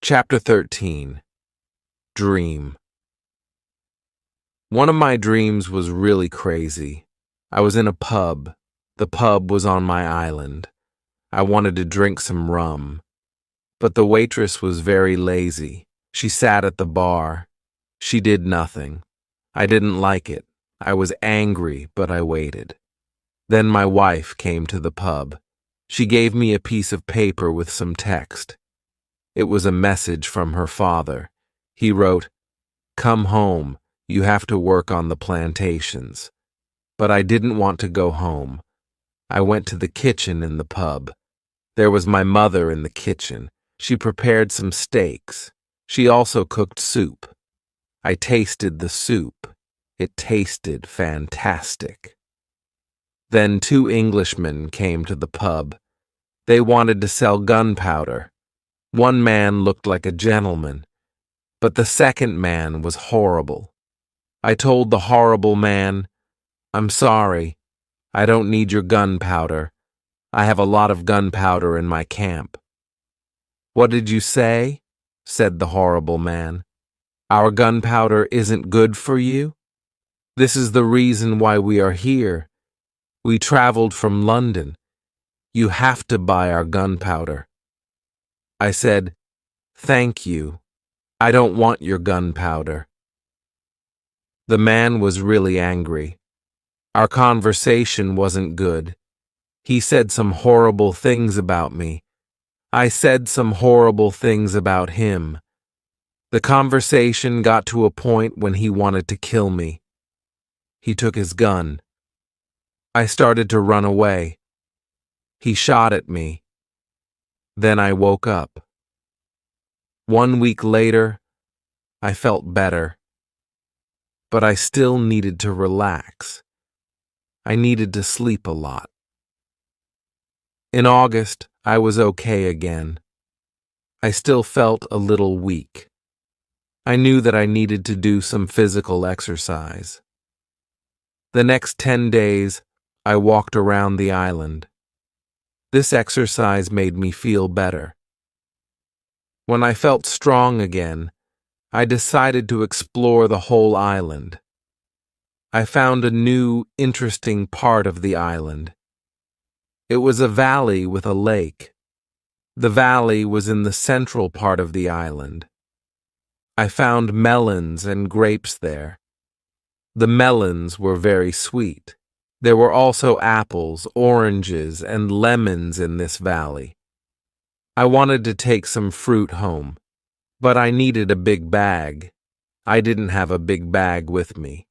Chapter 13. Dream. One of my dreams was really crazy. I was in a pub. The pub was on my island. I wanted to drink some rum. But the waitress was very lazy. She sat at the bar. She did nothing. I didn't like it. I was angry, but I waited. Then my wife came to the pub. She gave me a piece of paper with some text. It was a message from her father. He wrote, "Come home. You have to work on the plantations." But I didn't want to go home. I went to the kitchen in the pub. There was my mother in the kitchen. She prepared some steaks. She also cooked soup. I tasted the soup. It tasted fantastic. Then 2 Englishmen came to the pub. They wanted to sell gunpowder. One man looked like a gentleman, but the second man was horrible. I told the horrible man, "I'm sorry. I don't need your gunpowder. I have a lot of gunpowder in my camp." "What did you say?" said the horrible man. "Our gunpowder isn't good for you? This is the reason why we are here. We traveled from London. You have to buy our gunpowder." I said, "Thank you. I don't want your gunpowder." The man was really angry. Our conversation wasn't good. He said some horrible things about me. I said some horrible things about him. The conversation got to a point when he wanted to kill me. He took his gun. I started to run away. He shot at me. Then I woke up. 1 week later, I felt better. But I still needed to relax. I needed to sleep a lot. In August, I was okay again. I still felt a little weak. I knew that I needed to do some physical exercise. The next 10 days, I walked around the island. This exercise made me feel better. When I felt strong again, I decided to explore the whole island. I found a new, interesting part of the island. It was a valley with a lake. The valley was in the central part of the island. I found melons and grapes there. The melons were very sweet. There were also apples, oranges, and lemons in this valley. I wanted to take some fruit home, but I needed a big bag. I didn't have a big bag with me.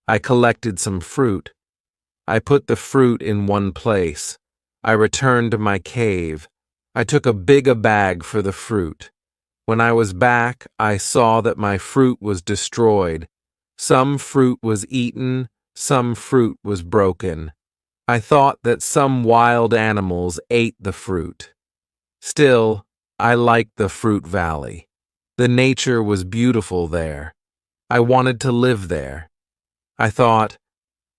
I collected some fruit. I put the fruit in one place. I returned to my cave. I took a bigger bag for the fruit. When I was back, I saw that my fruit was destroyed. Some fruit was eaten, some fruit was broken. I thought that some wild animals ate the fruit. Still, I liked the fruit valley. The nature was beautiful there. I wanted to live there. I thought,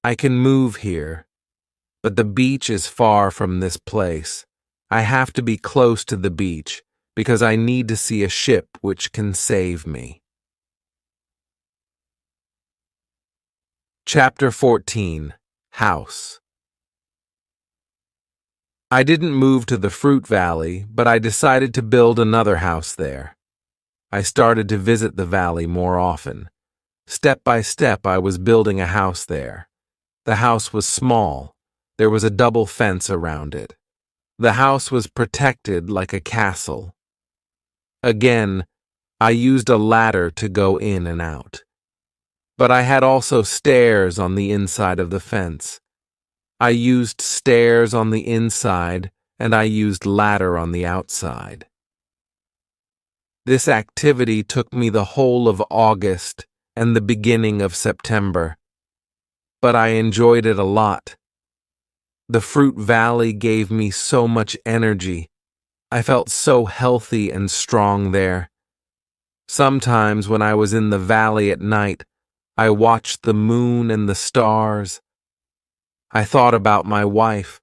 I can move here. But the beach is far from this place. I have to be close to the beach because I need to see a ship which can save me. Chapter 14. House. I didn't move to the fruit valley, but I decided to build another house there. I started to visit the valley more often. Step by step, I was building a house there. The house was small. There was a double fence around it. The house was protected like a castle. Again, I used a ladder to go in and out. But I had also stairs on the inside of the fence. I used stairs on the inside, and I used ladder on the outside. This activity took me the whole of August and the beginning of September. But I enjoyed it a lot. The fruit valley gave me so much energy. I felt so healthy and strong there. Sometimes when I was in the valley at night, I watched the moon and the stars. I thought about my wife.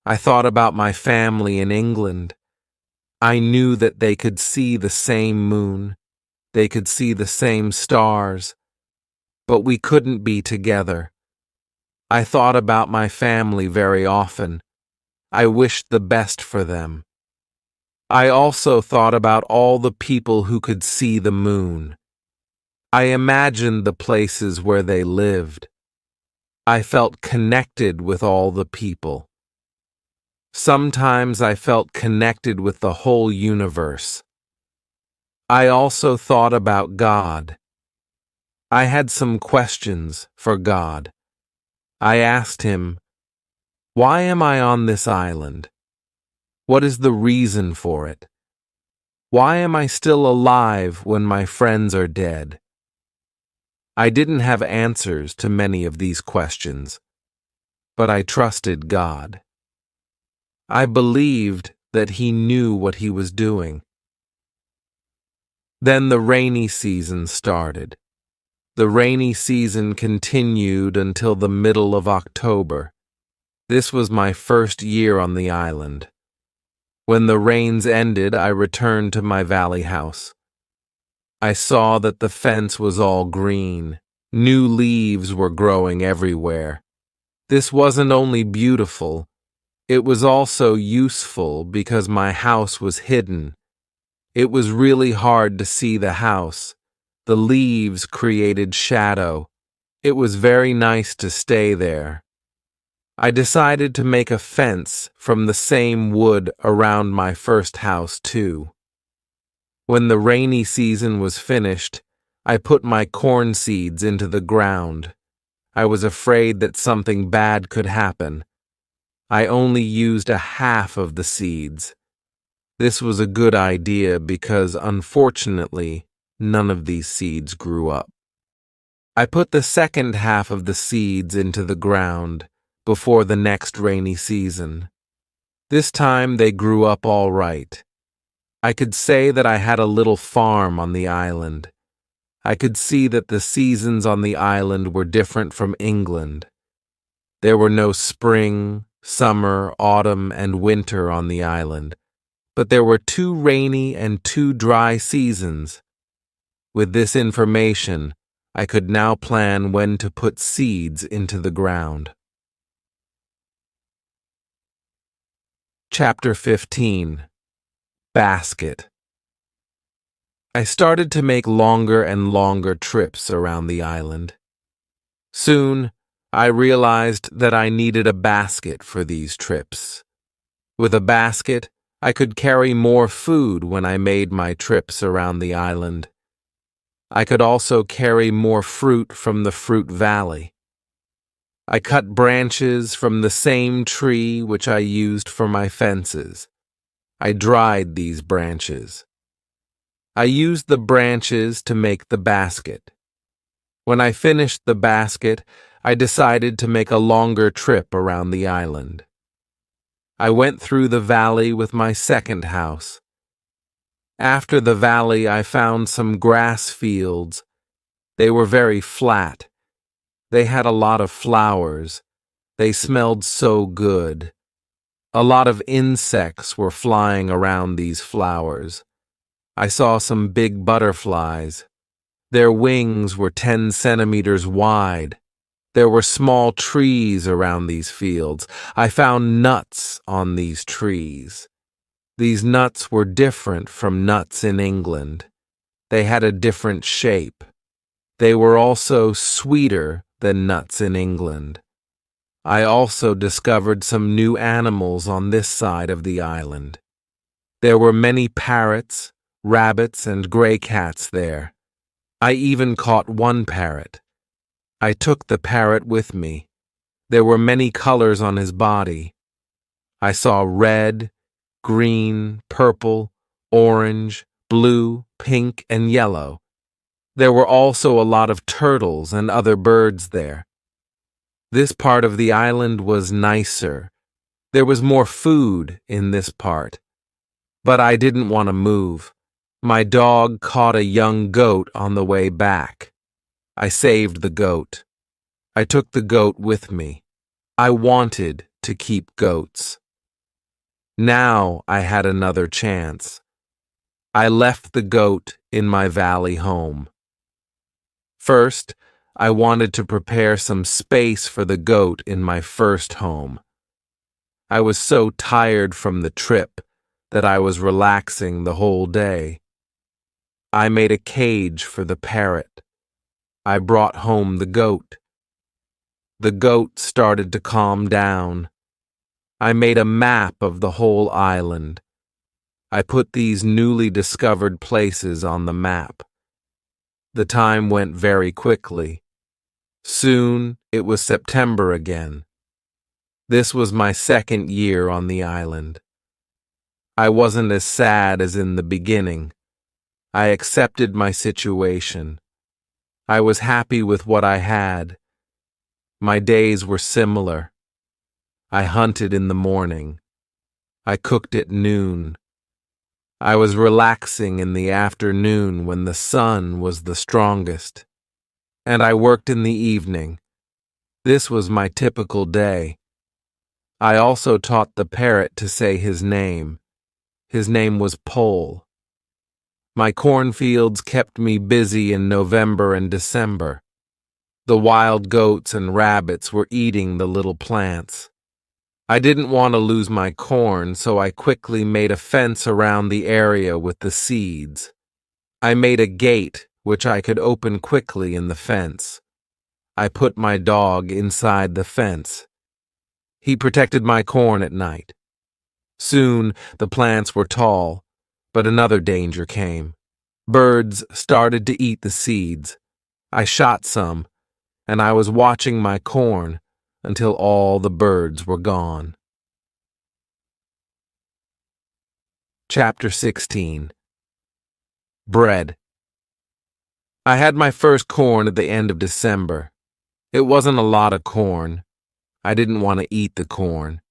I thought about my family in England. I knew that they could see the same moon. They could see the same stars, but we couldn't be together. I thought about my family very often. I wished the best for them. I also thought about all the people who could see the moon. I imagined the places where they lived. I felt connected with all the people. Sometimes I felt connected with the whole universe. I also thought about God. I had some questions for God. I asked him, "Why am I on this island? What is the reason for it? Why am I still alive when my friends are dead?" I didn't have answers to many of these questions, but I trusted God. I believed that He knew what He was doing. Then the rainy season started. The rainy season continued until the middle of October. This was my first year on the island. When the rains ended, I returned to my valley house. I saw that the fence was all green. New leaves were growing everywhere. This wasn't only beautiful, it was also useful because my house was hidden. It was really hard to see the house. The leaves created shadow. It was very nice to stay there. I decided to make a fence from the same wood around my first house, too. When the rainy season was finished, I put my corn seeds into the ground. I was afraid that something bad could happen. I only used a half of the seeds. This was a good idea because, unfortunately, none of these seeds grew up. I put the second half of the seeds into the ground before the next rainy season. This time they grew up all right. I could say that I had a little farm on the island. I could see that the seasons on the island were different from England. There were no spring, summer, autumn, and winter on the island, but there were 2 rainy and 2 dry seasons. With this information, I could now plan when to put seeds into the ground. Chapter 15. Basket. I started to make longer and longer trips around the island. Soon, I realized that I needed a basket for these trips. With a basket, I could carry more food when I made my trips around the island. I could also carry more fruit from the fruit valley. I cut branches from the same tree which I used for my fences. I dried these branches. I used the branches to make the basket. When I finished the basket, I decided to make a longer trip around the island. I went through the valley with my second house. After the valley, I found some grass fields. They were very flat. They had a lot of flowers. They smelled so good. A lot of insects were flying around these flowers. I saw some big butterflies. Their wings were 10 centimeters wide. There were small trees around these fields. I found nuts on these trees. These nuts were different from nuts in England. They had a different shape. They were also sweeter than nuts in England. I also discovered some new animals on this side of the island. There were many parrots, rabbits, and gray cats there. I even caught one parrot. I took the parrot with me. There were many colors on his body. I saw red, green, purple, orange, blue, pink, and yellow. There were also a lot of turtles and other birds there. This part of the island was nicer. There was more food in this part. But I didn't want to move. My dog caught a young goat on the way back. I saved the goat. I took the goat with me. I wanted to keep goats. Now I had another chance. I left the goat in my valley home. First, I wanted to prepare some space for the goat in my first home. I was so tired from the trip that I was relaxing the whole day. I made a cage for the parrot. I brought home the goat. The goat started to calm down. I made a map of the whole island. I put these newly discovered places on the map. The time went very quickly. Soon it was September again. This was my second year on the island. I wasn't as sad as in the beginning. I accepted my situation. I was happy with what I had. My days were similar. I hunted in the morning. I cooked at noon. I was relaxing in the afternoon when the sun was the strongest. And I worked in the evening. This was my typical day. I also taught the parrot to say his name. His name was Pole. My cornfields kept me busy in November and December. The wild goats and rabbits were eating the little plants. I didn't want to lose my corn, so I quickly made a fence around the area with the seeds. I made a gate which I could open quickly in the fence. I put my dog inside the fence. He protected my corn at night. Soon the plants were tall, but another danger came. Birds started to eat the seeds. I shot some, and I was watching my corn until all the birds were gone. Chapter 16. Bread. I had my first corn at the end of December. It wasn't a lot of corn. I didn't want to eat the corn.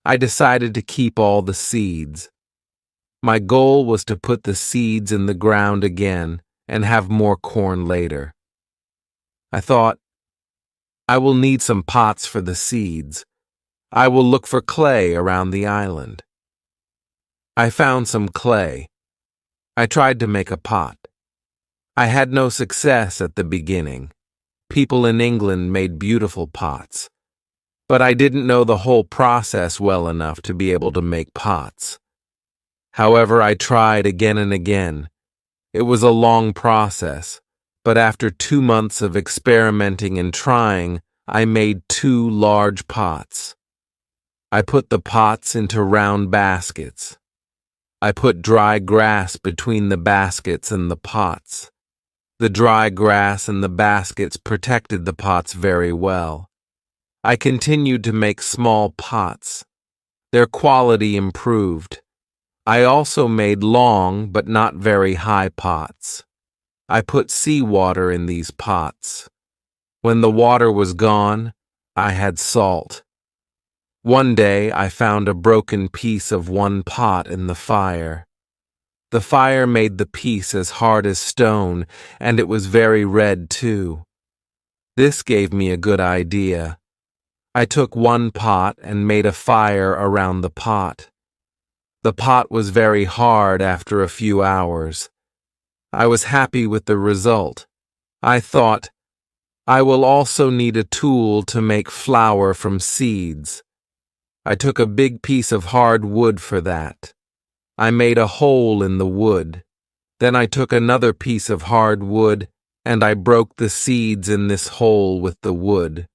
I decided to keep all the seeds. My goal was to put the seeds in the ground again and have more corn later. I thought, I will need some pots for the seeds. I will look for clay around the island. I found some clay. I tried to make a pot. I had no success at the beginning. People in England made beautiful pots. But I didn't know the whole process well enough to be able to make pots. However, I tried again and again. It was a long process, but after 2 months of experimenting and trying, I made 2 large pots. I put the pots into round baskets. I put dry grass between the baskets and the pots. The dry grass and the baskets protected the pots very well. I continued to make small pots. Their quality improved. I also made long but not very high pots. I put seawater in these pots. When the water was gone, I had salt. One day I found a broken piece of one pot in the fire. The fire made the piece as hard as stone, and it was very red too. This gave me a good idea. I took one pot and made a fire around the pot. The pot was very hard after a few hours. I was happy with the result. I thought, I will also need a tool to make flour from seeds. I took a big piece of hard wood for that. I made a hole in the wood. Then I took another piece of hard wood and I broke the seeds in this hole with the wood.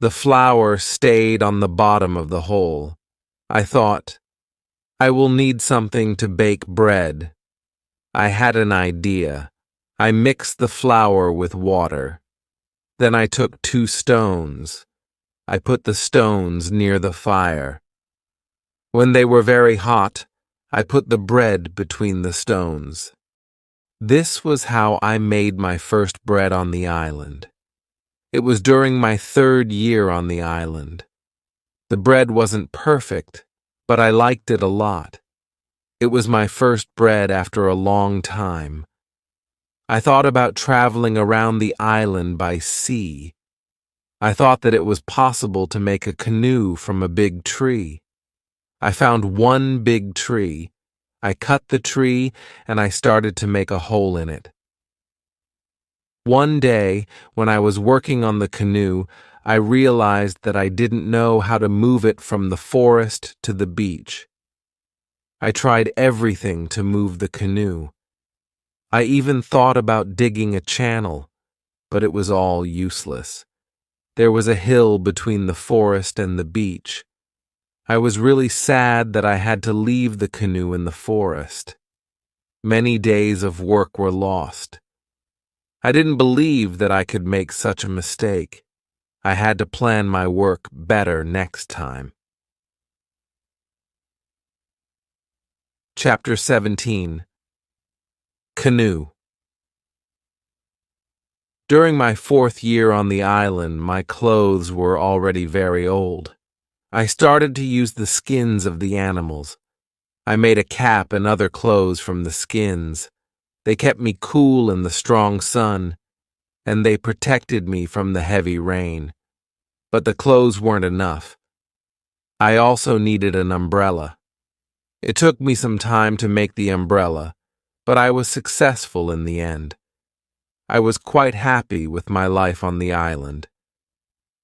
The flour stayed on the bottom of the hole. I thought, I will need something to bake bread. I had an idea. I mixed the flour with water. Then I took 2 stones. I put the stones near the fire. When they were very hot, I put the bread between the stones. This was how I made my first bread on the island. It was during my 3rd year on the island. The bread wasn't perfect, but I liked it a lot. It was my first bread after a long time. I thought about traveling around the island by sea. I thought that it was possible to make a canoe from a big tree. I found one big tree. I cut the tree and I started to make a hole in it. One day, when I was working on the canoe, I realized that I didn't know how to move it from the forest to the beach. I tried everything to move the canoe. I even thought about digging a channel, but it was all useless. There was a hill between the forest and the beach. I was really sad that I had to leave the canoe in the forest. Many days of work were lost. I didn't believe that I could make such a mistake. I had to plan my work better next time. Chapter 17. Canoe. During my 4th year on the island, my clothes were already very old. I started to use the skins of the animals. I made a cap and other clothes from the skins. They kept me cool in the strong sun, and they protected me from the heavy rain. But the clothes weren't enough. I also needed an umbrella. It took me some time to make the umbrella, but I was successful in the end. I was quite happy with my life on the island.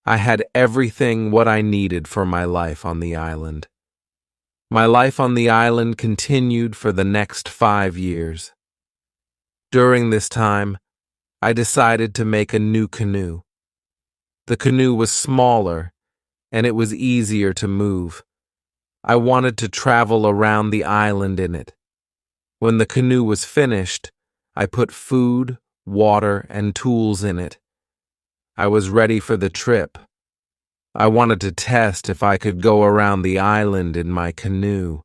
I had everything what I needed for my life on the island. My life on the island continued for the next 5 years. During this time, I decided to make a new canoe. The canoe was smaller, and it was easier to move. I wanted to travel around the island in it. When the canoe was finished, I put food, water, and tools in it. I was ready for the trip. I wanted to test if I could go around the island in my canoe.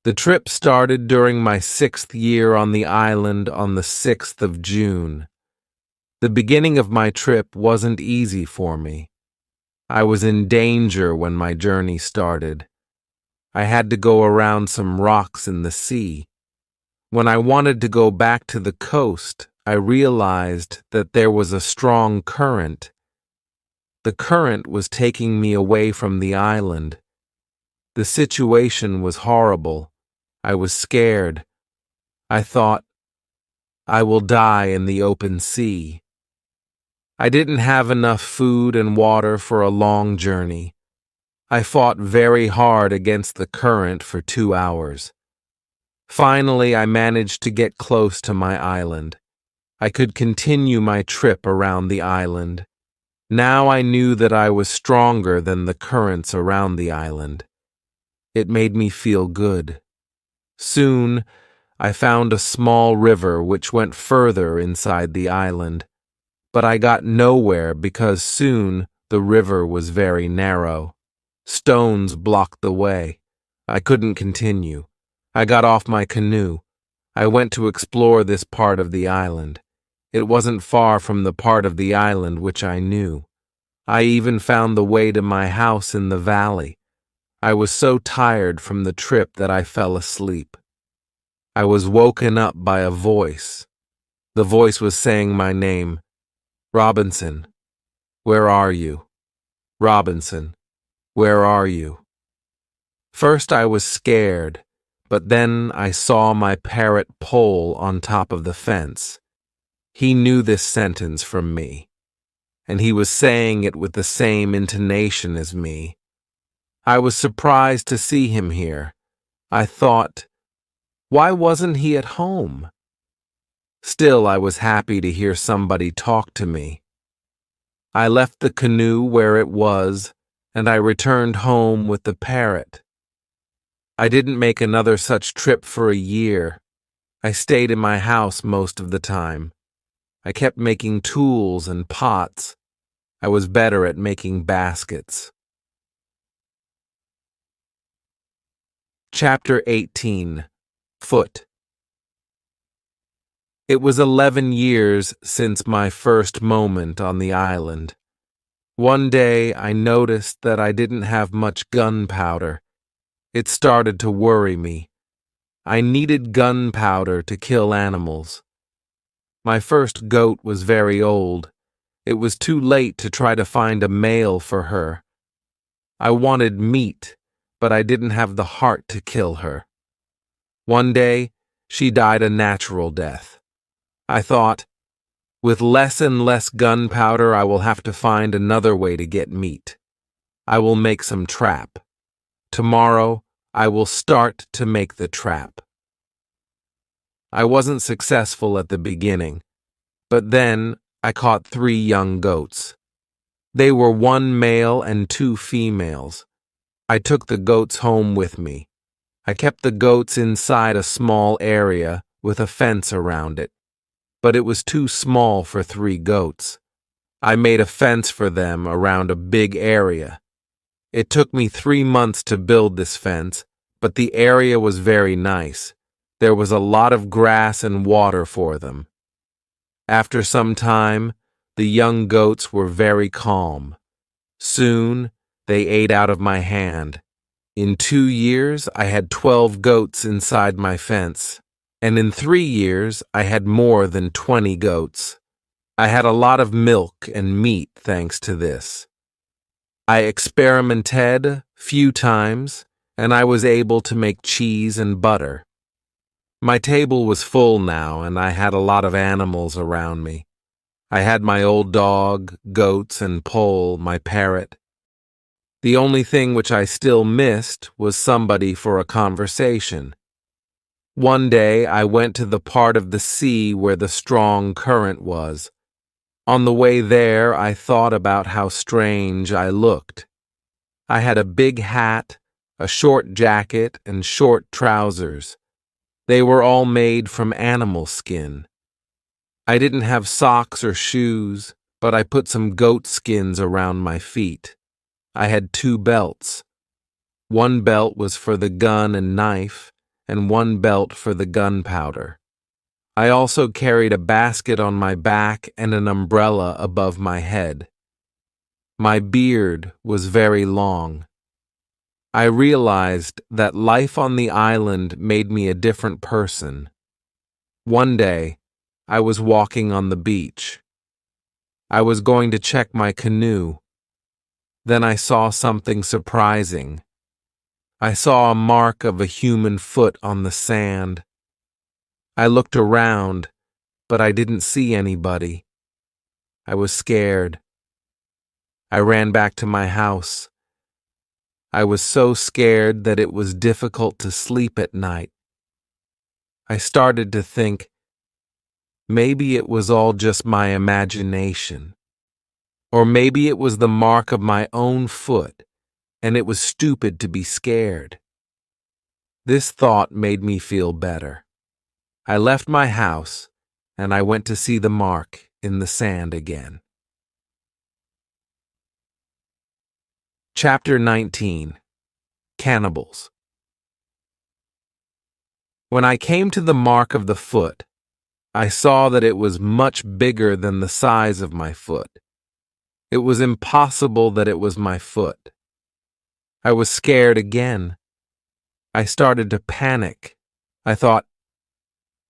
The trip started during my 6th year on the island on the 6th of June. The beginning of my trip wasn't easy for me. I was in danger when my journey started. I had to go around some rocks in the sea. When I wanted to go back to the coast, I realized that there was a strong current. The current was taking me away from the island. The situation was horrible. I was scared. I thought, I will die in the open sea. I didn't have enough food and water for a long journey. I fought very hard against the current for 2 hours. Finally, I managed to get close to my island. I could continue my trip around the island. Now I knew that I was stronger than the currents around the island. It made me feel good. Soon, I found a small river which went further inside the island. But I got nowhere because soon the river was very narrow. Stones blocked the way. I couldn't continue. I got off my canoe. I went to explore this part of the island. It wasn't far from the part of the island which I knew. I even found the way to my house in the valley. I was so tired from the trip that I fell asleep. I was woken up by a voice. The voice was saying my name. Robinson, where are you? Robinson, where are you? First I was scared, but then I saw my parrot Pole on top of the fence. He knew this sentence from me, and he was saying it with the same intonation as me. I was surprised to see him here. I thought, why wasn't he at home? Still, I was happy to hear somebody talk to me. I left the canoe where it was, and I returned home with the parrot. I didn't make another such trip for a year. I stayed in my house most of the time. I kept making tools and pots. I was better at making baskets. Chapter 18. Foot. It was 11 years since my first moment on the island. One day I noticed that I didn't have much gunpowder. It started to worry me. I needed gunpowder to kill animals. My first goat was very old. It was too late to try to find a male for her. I wanted meat, but I didn't have the heart to kill her. One day, she died a natural death. I thought, with less and less gunpowder, I will have to find another way to get meat. I will make some trap. Tomorrow, I will start to make the trap. I wasn't successful at the beginning, but then I caught 3 young goats. They were 1 male and 2 females. I took the goats home with me. I kept the goats inside a small area with a fence around it, but it was too small for 3 goats. I made a fence for them around a big area. It took me 3 months to build this fence, but the area was very nice. There was a lot of grass and water for them. After some time, the young goats were very calm. Soon, they ate out of my hand. In 2 years, I had 12 goats inside my fence, and in 3 years, I had more than 20 goats. I had a lot of milk and meat thanks to this. I experimented few times, and I was able to make cheese and butter. My table was full now, and I had a lot of animals around me. I had my old dog, goats, and Pole, my parrot. The only thing which I still missed was somebody for a conversation. One day I went to the part of the sea where the strong current was. On the way there, I thought about how strange I looked. I had a big hat, a short jacket, and short trousers. They were all made from animal skin. I didn't have socks or shoes, but I put some goat skins around my feet. I had 2 belts. 1 belt was for the gun and knife, and 1 belt for the gunpowder. I also carried a basket on my back and an umbrella above my head. My beard was very long. I realized that life on the island made me a different person. One day, I was walking on the beach. I was going to check my canoe. Then I saw something surprising. I saw a mark of a human foot on the sand. I looked around, but I didn't see anybody. I was scared. I ran back to my house. I was so scared that it was difficult to sleep at night. I started to think, maybe it was all just my imagination. Or maybe it was the mark of my own foot, and it was stupid to be scared. This thought made me feel better. I left my house, and I went to see the mark in the sand again. Chapter 19. Cannibals. When I came to the mark of the foot, I saw that it was much bigger than the size of my foot. It was impossible that it was my foot. I was scared again. I started to panic. I thought,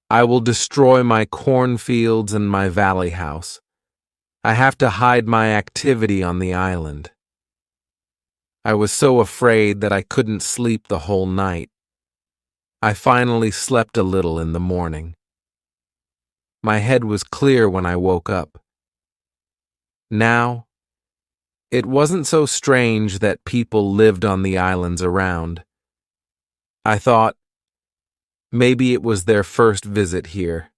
I will destroy my cornfields and my valley house. I have to hide my activity on the island. I was so afraid that I couldn't sleep the whole night. I finally slept a little in the morning. My head was clear when I woke up. Now, it wasn't so strange that people lived on the islands around. I thought, maybe it was their first visit here.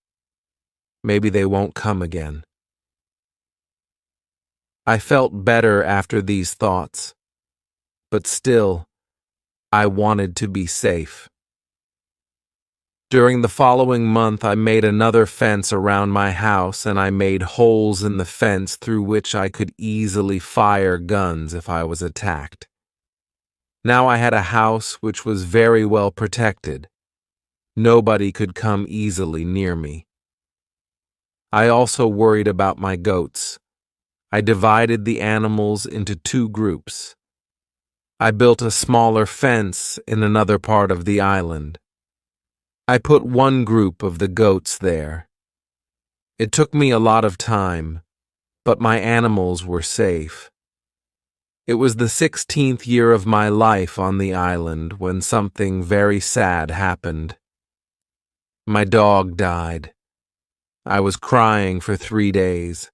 Maybe they won't come again. I felt better after these thoughts, but still, I wanted to be safe. During the following month, I made another fence around my house, and I made holes in the fence through which I could easily fire guns if I was attacked. Now I had a house which was very well protected. Nobody could come easily near me. I also worried about my goats. I divided the animals into 2 groups. I built a smaller fence in another part of the island. I put 1 group of the goats there. It took me a lot of time, but my animals were safe. It was the 16th year of my life on the island when something very sad happened. My dog died. I was crying for 3 days.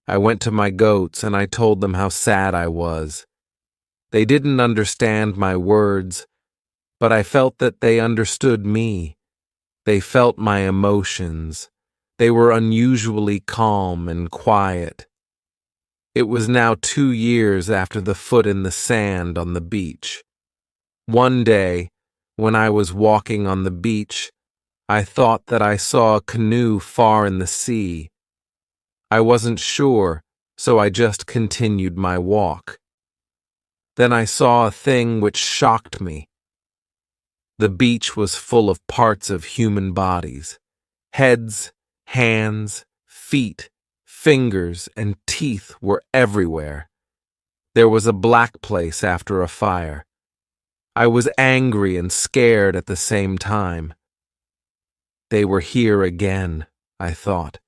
I went to my goats and I told them how sad I was. They didn't understand my words, but I felt that they understood me. They felt my emotions. They were unusually calm and quiet. It was now 2 years after the foot in the sand on the beach. One day, when I was walking on the beach, I thought that I saw a canoe far in the sea. I wasn't sure, so I just continued my walk. Then I saw a thing which shocked me. The beach was full of parts of human bodies. Heads, hands, feet, fingers, and teeth were everywhere. There was a black place after a fire. I was angry and scared at the same time. They were here again, I thought.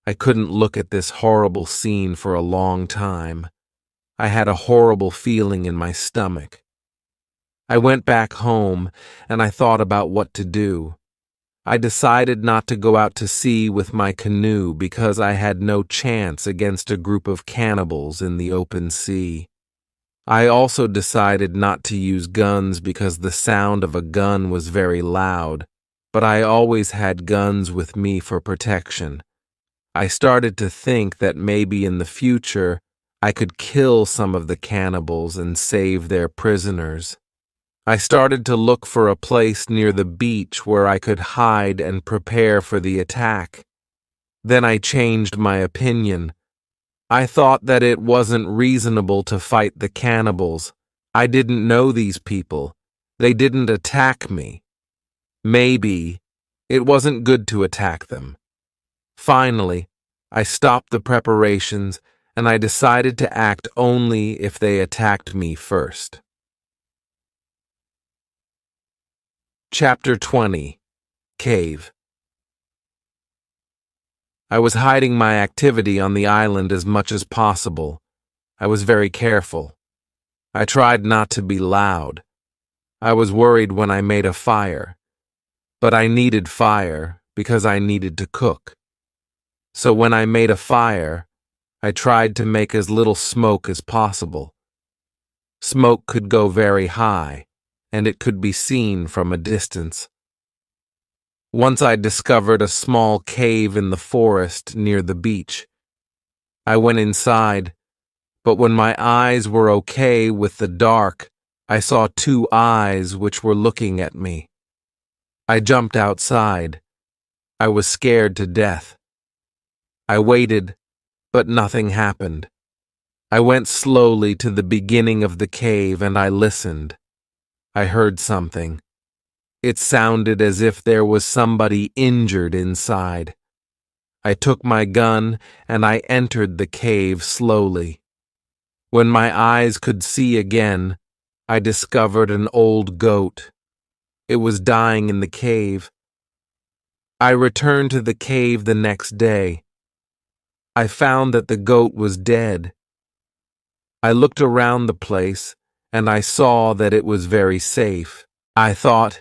I couldn't look at this horrible scene for a long time. I had a horrible feeling in my stomach. I went back home and I thought about what to do. I decided not to go out to sea with my canoe because I had no chance against a group of cannibals in the open sea. I also decided not to use guns because the sound of a gun was very loud, but I always had guns with me for protection. I started to think that maybe in the future I could kill some of the cannibals and save their prisoners. I started to look for a place near the beach where I could hide and prepare for the attack. Then I changed my opinion. I thought that it wasn't reasonable to fight the cannibals. I didn't know these people. They didn't attack me. Maybe it wasn't good to attack them. Finally, I stopped the preparations and I decided to act only if they attacked me first. Chapter 20. Cave. I was hiding my activity on the island as much as possible. I was very careful. I tried not to be loud. I was worried when I made a fire. But I needed fire because I needed to cook. So when I made a fire, I tried to make as little smoke as possible. Smoke could go very high, and it could be seen from a distance. Once I discovered a small cave in the forest near the beach. I went inside, but when my eyes were okay with the dark, I saw 2 eyes which were looking at me. I jumped outside. I was scared to death. I waited, but nothing happened. I went slowly to the beginning of the cave and I listened. I heard something. It sounded as if there was somebody injured inside. I took my gun and I entered the cave slowly. When my eyes could see again, I discovered an old goat. It was dying in the cave. I returned to the cave the next day. I found that the goat was dead. I looked around the place and I saw that it was very safe. I thought,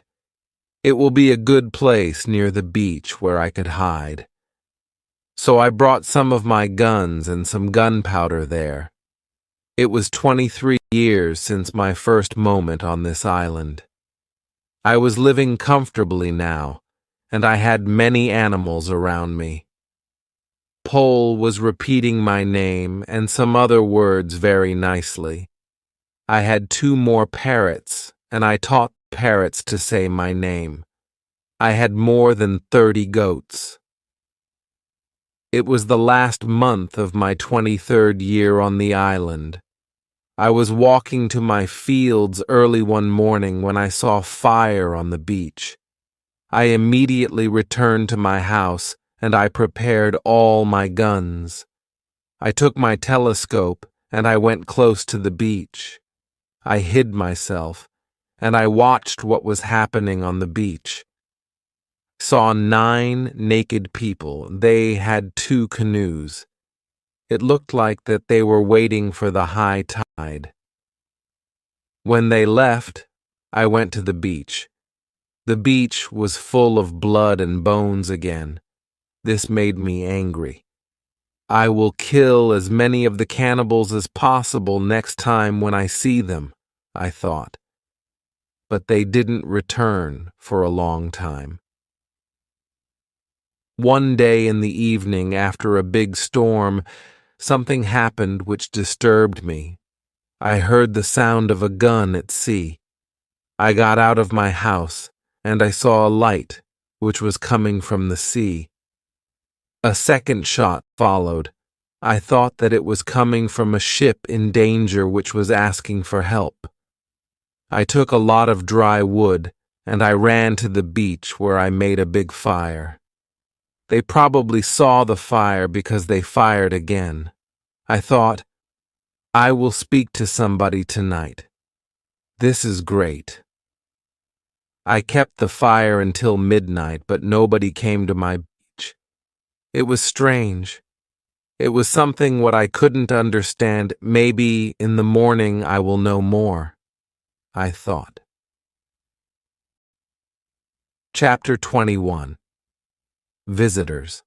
it will be a good place near the beach where I could hide. So I brought some of my guns and some gunpowder there. It was 23 years since my first moment on this island. I was living comfortably now, and I had many animals around me. Pole was repeating my name and some other words very nicely. I had 2 more parrots, and I taught parrots to say my name. I had more than 30 goats. It was the last month of my 23rd year on the island. I was walking to my fields early one morning when I saw fire on the beach. I immediately returned to my house and I prepared all my guns. I took my telescope and I went close to the beach. I hid myself and I watched what was happening on the beach. Saw 9 naked people. They had 2 canoes. It looked like that they were waiting for the high tide. When they left, I went to the beach. The beach was full of blood and bones again. This made me angry. I will kill as many of the cannibals as possible next time when I see them, I thought. But they didn't return for a long time. One day in the evening after a big storm, something happened which disturbed me. I heard the sound of a gun at sea. I got out of my house, and I saw a light, which was coming from the sea. A second shot followed. I thought that it was coming from a ship in danger which was asking for help. I took a lot of dry wood, and I ran to the beach where I made a big fire. They probably saw the fire because they fired again. I thought, I will speak to somebody tonight. This is great. I kept the fire until midnight, but nobody came to my beach. It was strange. It was something what I couldn't understand. Maybe in the morning I will know more, I thought. Chapter 21. Visitors.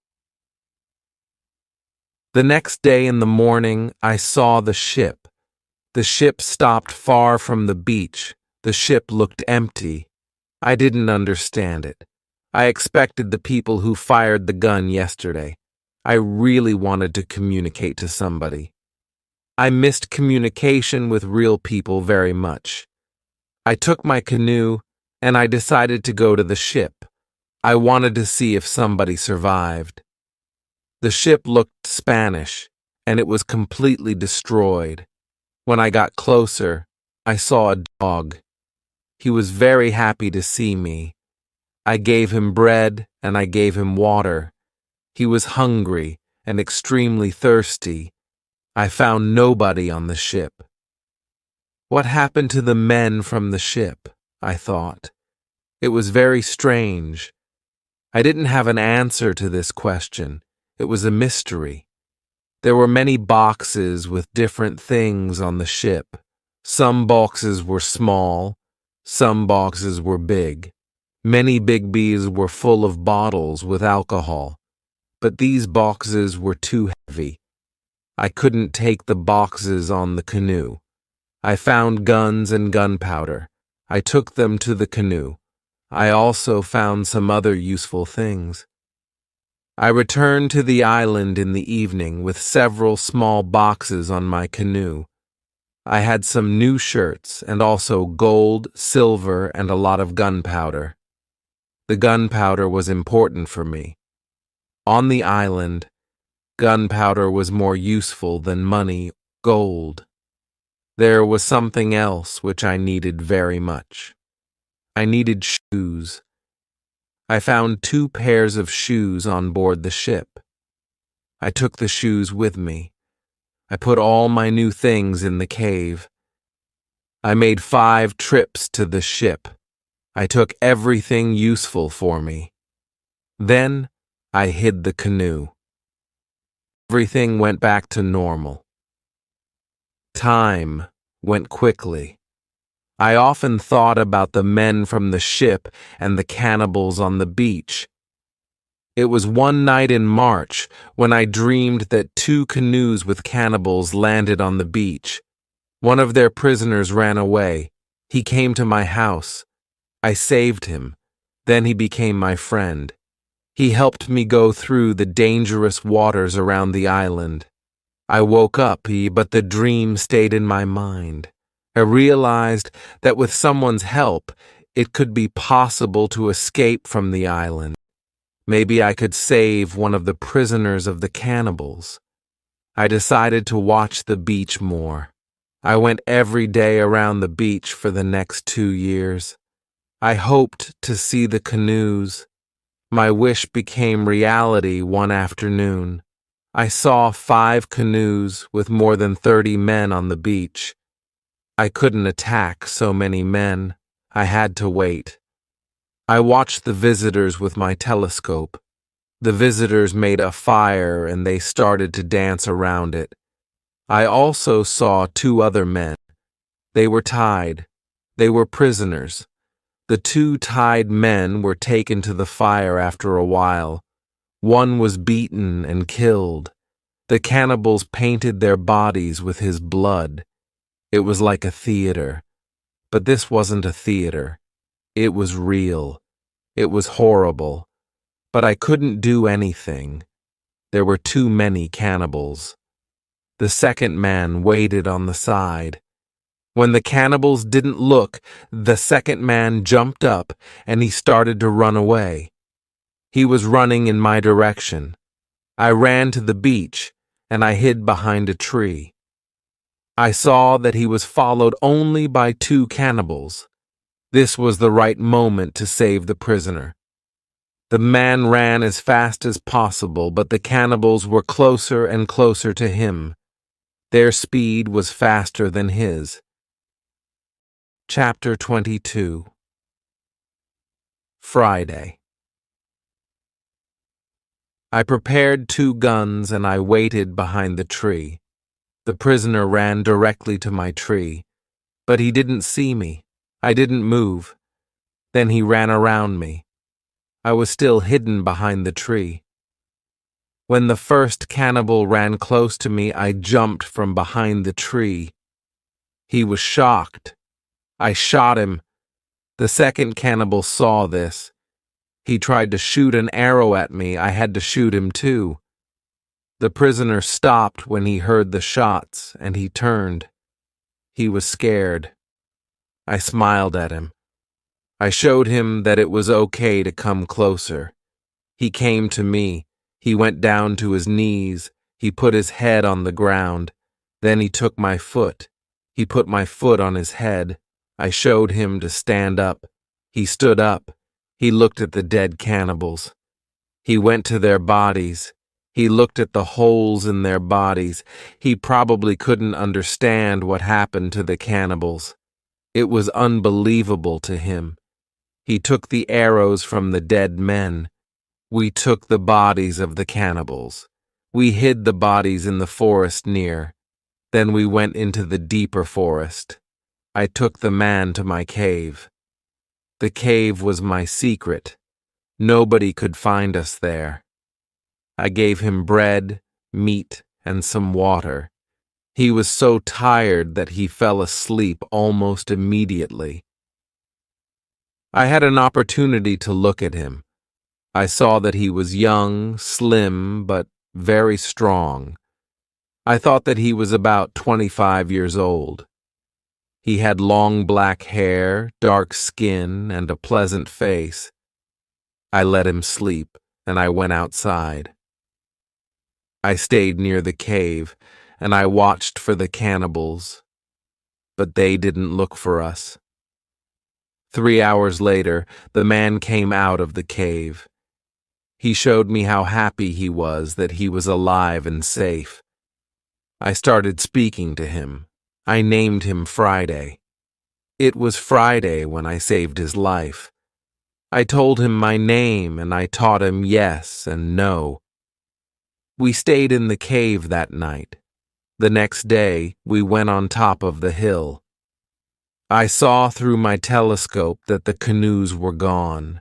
The next day in the morning, I saw the ship. The ship stopped far from the beach. The ship looked empty. I didn't understand it. I expected the people who fired the gun yesterday. I really wanted to communicate to somebody. I missed communication with real people very much. I took my canoe, and I decided to go to the ship. I wanted to see if somebody survived. The ship looked Spanish, and it was completely destroyed. When I got closer, I saw a dog. He was very happy to see me. I gave him bread and I gave him water. He was hungry and extremely thirsty. I found nobody on the ship. What happened to the men from the ship? I thought. It was very strange. I didn't have an answer to this question. It was a mystery. There were many boxes with different things on the ship. Some boxes were small, some boxes were big. Many big bees were full of bottles with alcohol, but these boxes were too heavy. I couldn't take the boxes on the canoe. I found guns and gunpowder. I took them to the canoe. I also found some other useful things. I returned to the island in the evening with several small boxes on my canoe. I had some new shirts and also gold, silver, and a lot of gunpowder. The gunpowder was important for me. On the island, gunpowder was more useful than money, gold. There was something else which I needed very much. I needed shoes. I found 2 pairs of shoes on board the ship. I took the shoes with me. I put all my new things in the cave. I made 5 trips to the ship. I took everything useful for me. Then I hid the canoe. Everything went back to normal. Time went quickly. I often thought about the men from the ship and the cannibals on the beach. It was one night in March when I dreamed that 2 canoes with cannibals landed on the beach. One of their prisoners ran away. He came to my house. I saved him. Then he became my friend. He helped me go through the dangerous waters around the island. I woke up, but the dream stayed in my mind. I realized that with someone's help, it could be possible to escape from the island. Maybe I could save one of the prisoners of the cannibals. I decided to watch the beach more. I went every day around the beach for the next 2 years. I hoped to see the canoes. My wish became reality one afternoon. I saw 5 canoes with more than 30 men on the beach. I couldn't attack so many men. I had to wait. I watched the visitors with my telescope. The visitors made a fire and they started to dance around it. I also saw 2 other men. They were tied. They were prisoners. The two tied men were taken to the fire after a while. One was beaten and killed. The cannibals painted their bodies with his blood. It was like a theater. But this wasn't a theater. It was real. It was horrible. But I couldn't do anything. There were too many cannibals. The second man waited on the side. When the cannibals didn't look, the second man jumped up and he started to run away. He was running in my direction. I ran to the beach and I hid behind a tree. I saw that he was followed only by two cannibals. This was the right moment to save the prisoner. The man ran as fast as possible, but the cannibals were closer and closer to him. Their speed was faster than his. Chapter 22. Friday. I prepared 2 guns and I waited behind the tree. The prisoner ran directly to my tree, but he didn't see me. I didn't move. Then he ran around me. I was still hidden behind the tree. When the first cannibal ran close to me, I jumped from behind the tree. He was shocked. I shot him. The second cannibal saw this. He tried to shoot an arrow at me. I had to shoot him too. The prisoner stopped when he heard the shots, and he turned. He was scared. I smiled at him. I showed him that it was okay to come closer. He came to me. He went down to his knees. He put his head on the ground. Then he took my foot. He put my foot on his head. I showed him to stand up. He stood up. He looked at the dead cannibals. He went to their bodies. He looked at the holes in their bodies. He probably couldn't understand what happened to the cannibals. It was unbelievable to him. He took the arrows from the dead men. We took the bodies of the cannibals. We hid the bodies in the forest near. Then we went into the deeper forest. I took the man to my cave. The cave was my secret. Nobody could find us there. I gave him bread, meat, and some water. He was so tired that he fell asleep almost immediately. I had an opportunity to look at him. I saw that he was young, slim, but very strong. I thought that he was about 25 years old. He had long black hair, dark skin, and a pleasant face. I let him sleep, and I went outside. I stayed near the cave, and I watched for the cannibals, but they didn't look for us. 3 hours later, the man came out of the cave. He showed me how happy he was that he was alive and safe. I started speaking to him. I named him Friday. It was Friday when I saved his life. I told him my name and I taught him yes and no. We stayed in the cave that night. The next day, we went on top of the hill. I saw through my telescope that the canoes were gone.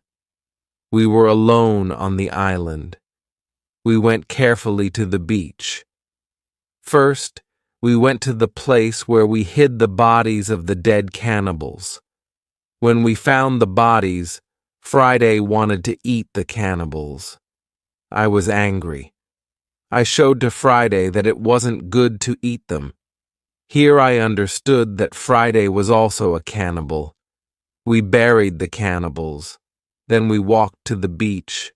We were alone on the island. We went carefully to the beach. First, we went to the place where we hid the bodies of the dead cannibals. When we found the bodies, Friday wanted to eat the cannibals. I was angry. I showed to Friday that it wasn't good to eat them. Here I understood that Friday was also a cannibal. We buried the cannibals. Then we walked to the beach.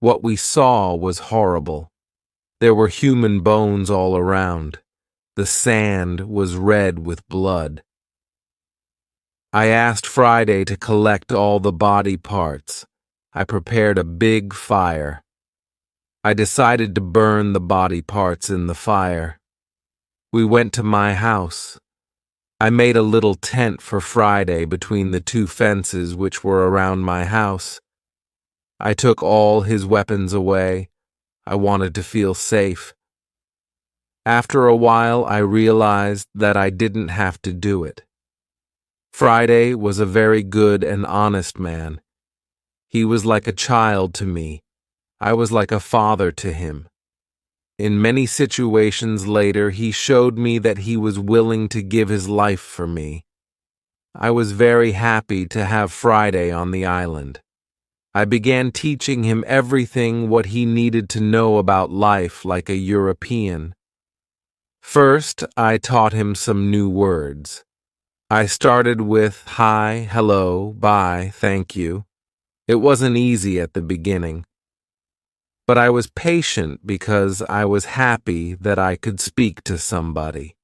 What we saw was horrible. There were human bones all around. The sand was red with blood. I asked Friday to collect all the body parts. I prepared a big fire. I decided to burn the body parts in the fire. We went to my house. I made a little tent for Friday between the 2 fences which were around my house. I took all his weapons away. I wanted to feel safe. After a while, I realized that I didn't have to do it. Friday was a very good and honest man. He was like a child to me. I was like a father to him. In many situations later, he showed me that he was willing to give his life for me. I was very happy to have Friday on the island. I began teaching him everything what he needed to know about life like a European. First, I taught him some new words. I started with hi, hello, bye, thank you. It wasn't easy at the beginning. But I was patient because I was happy that I could speak to somebody.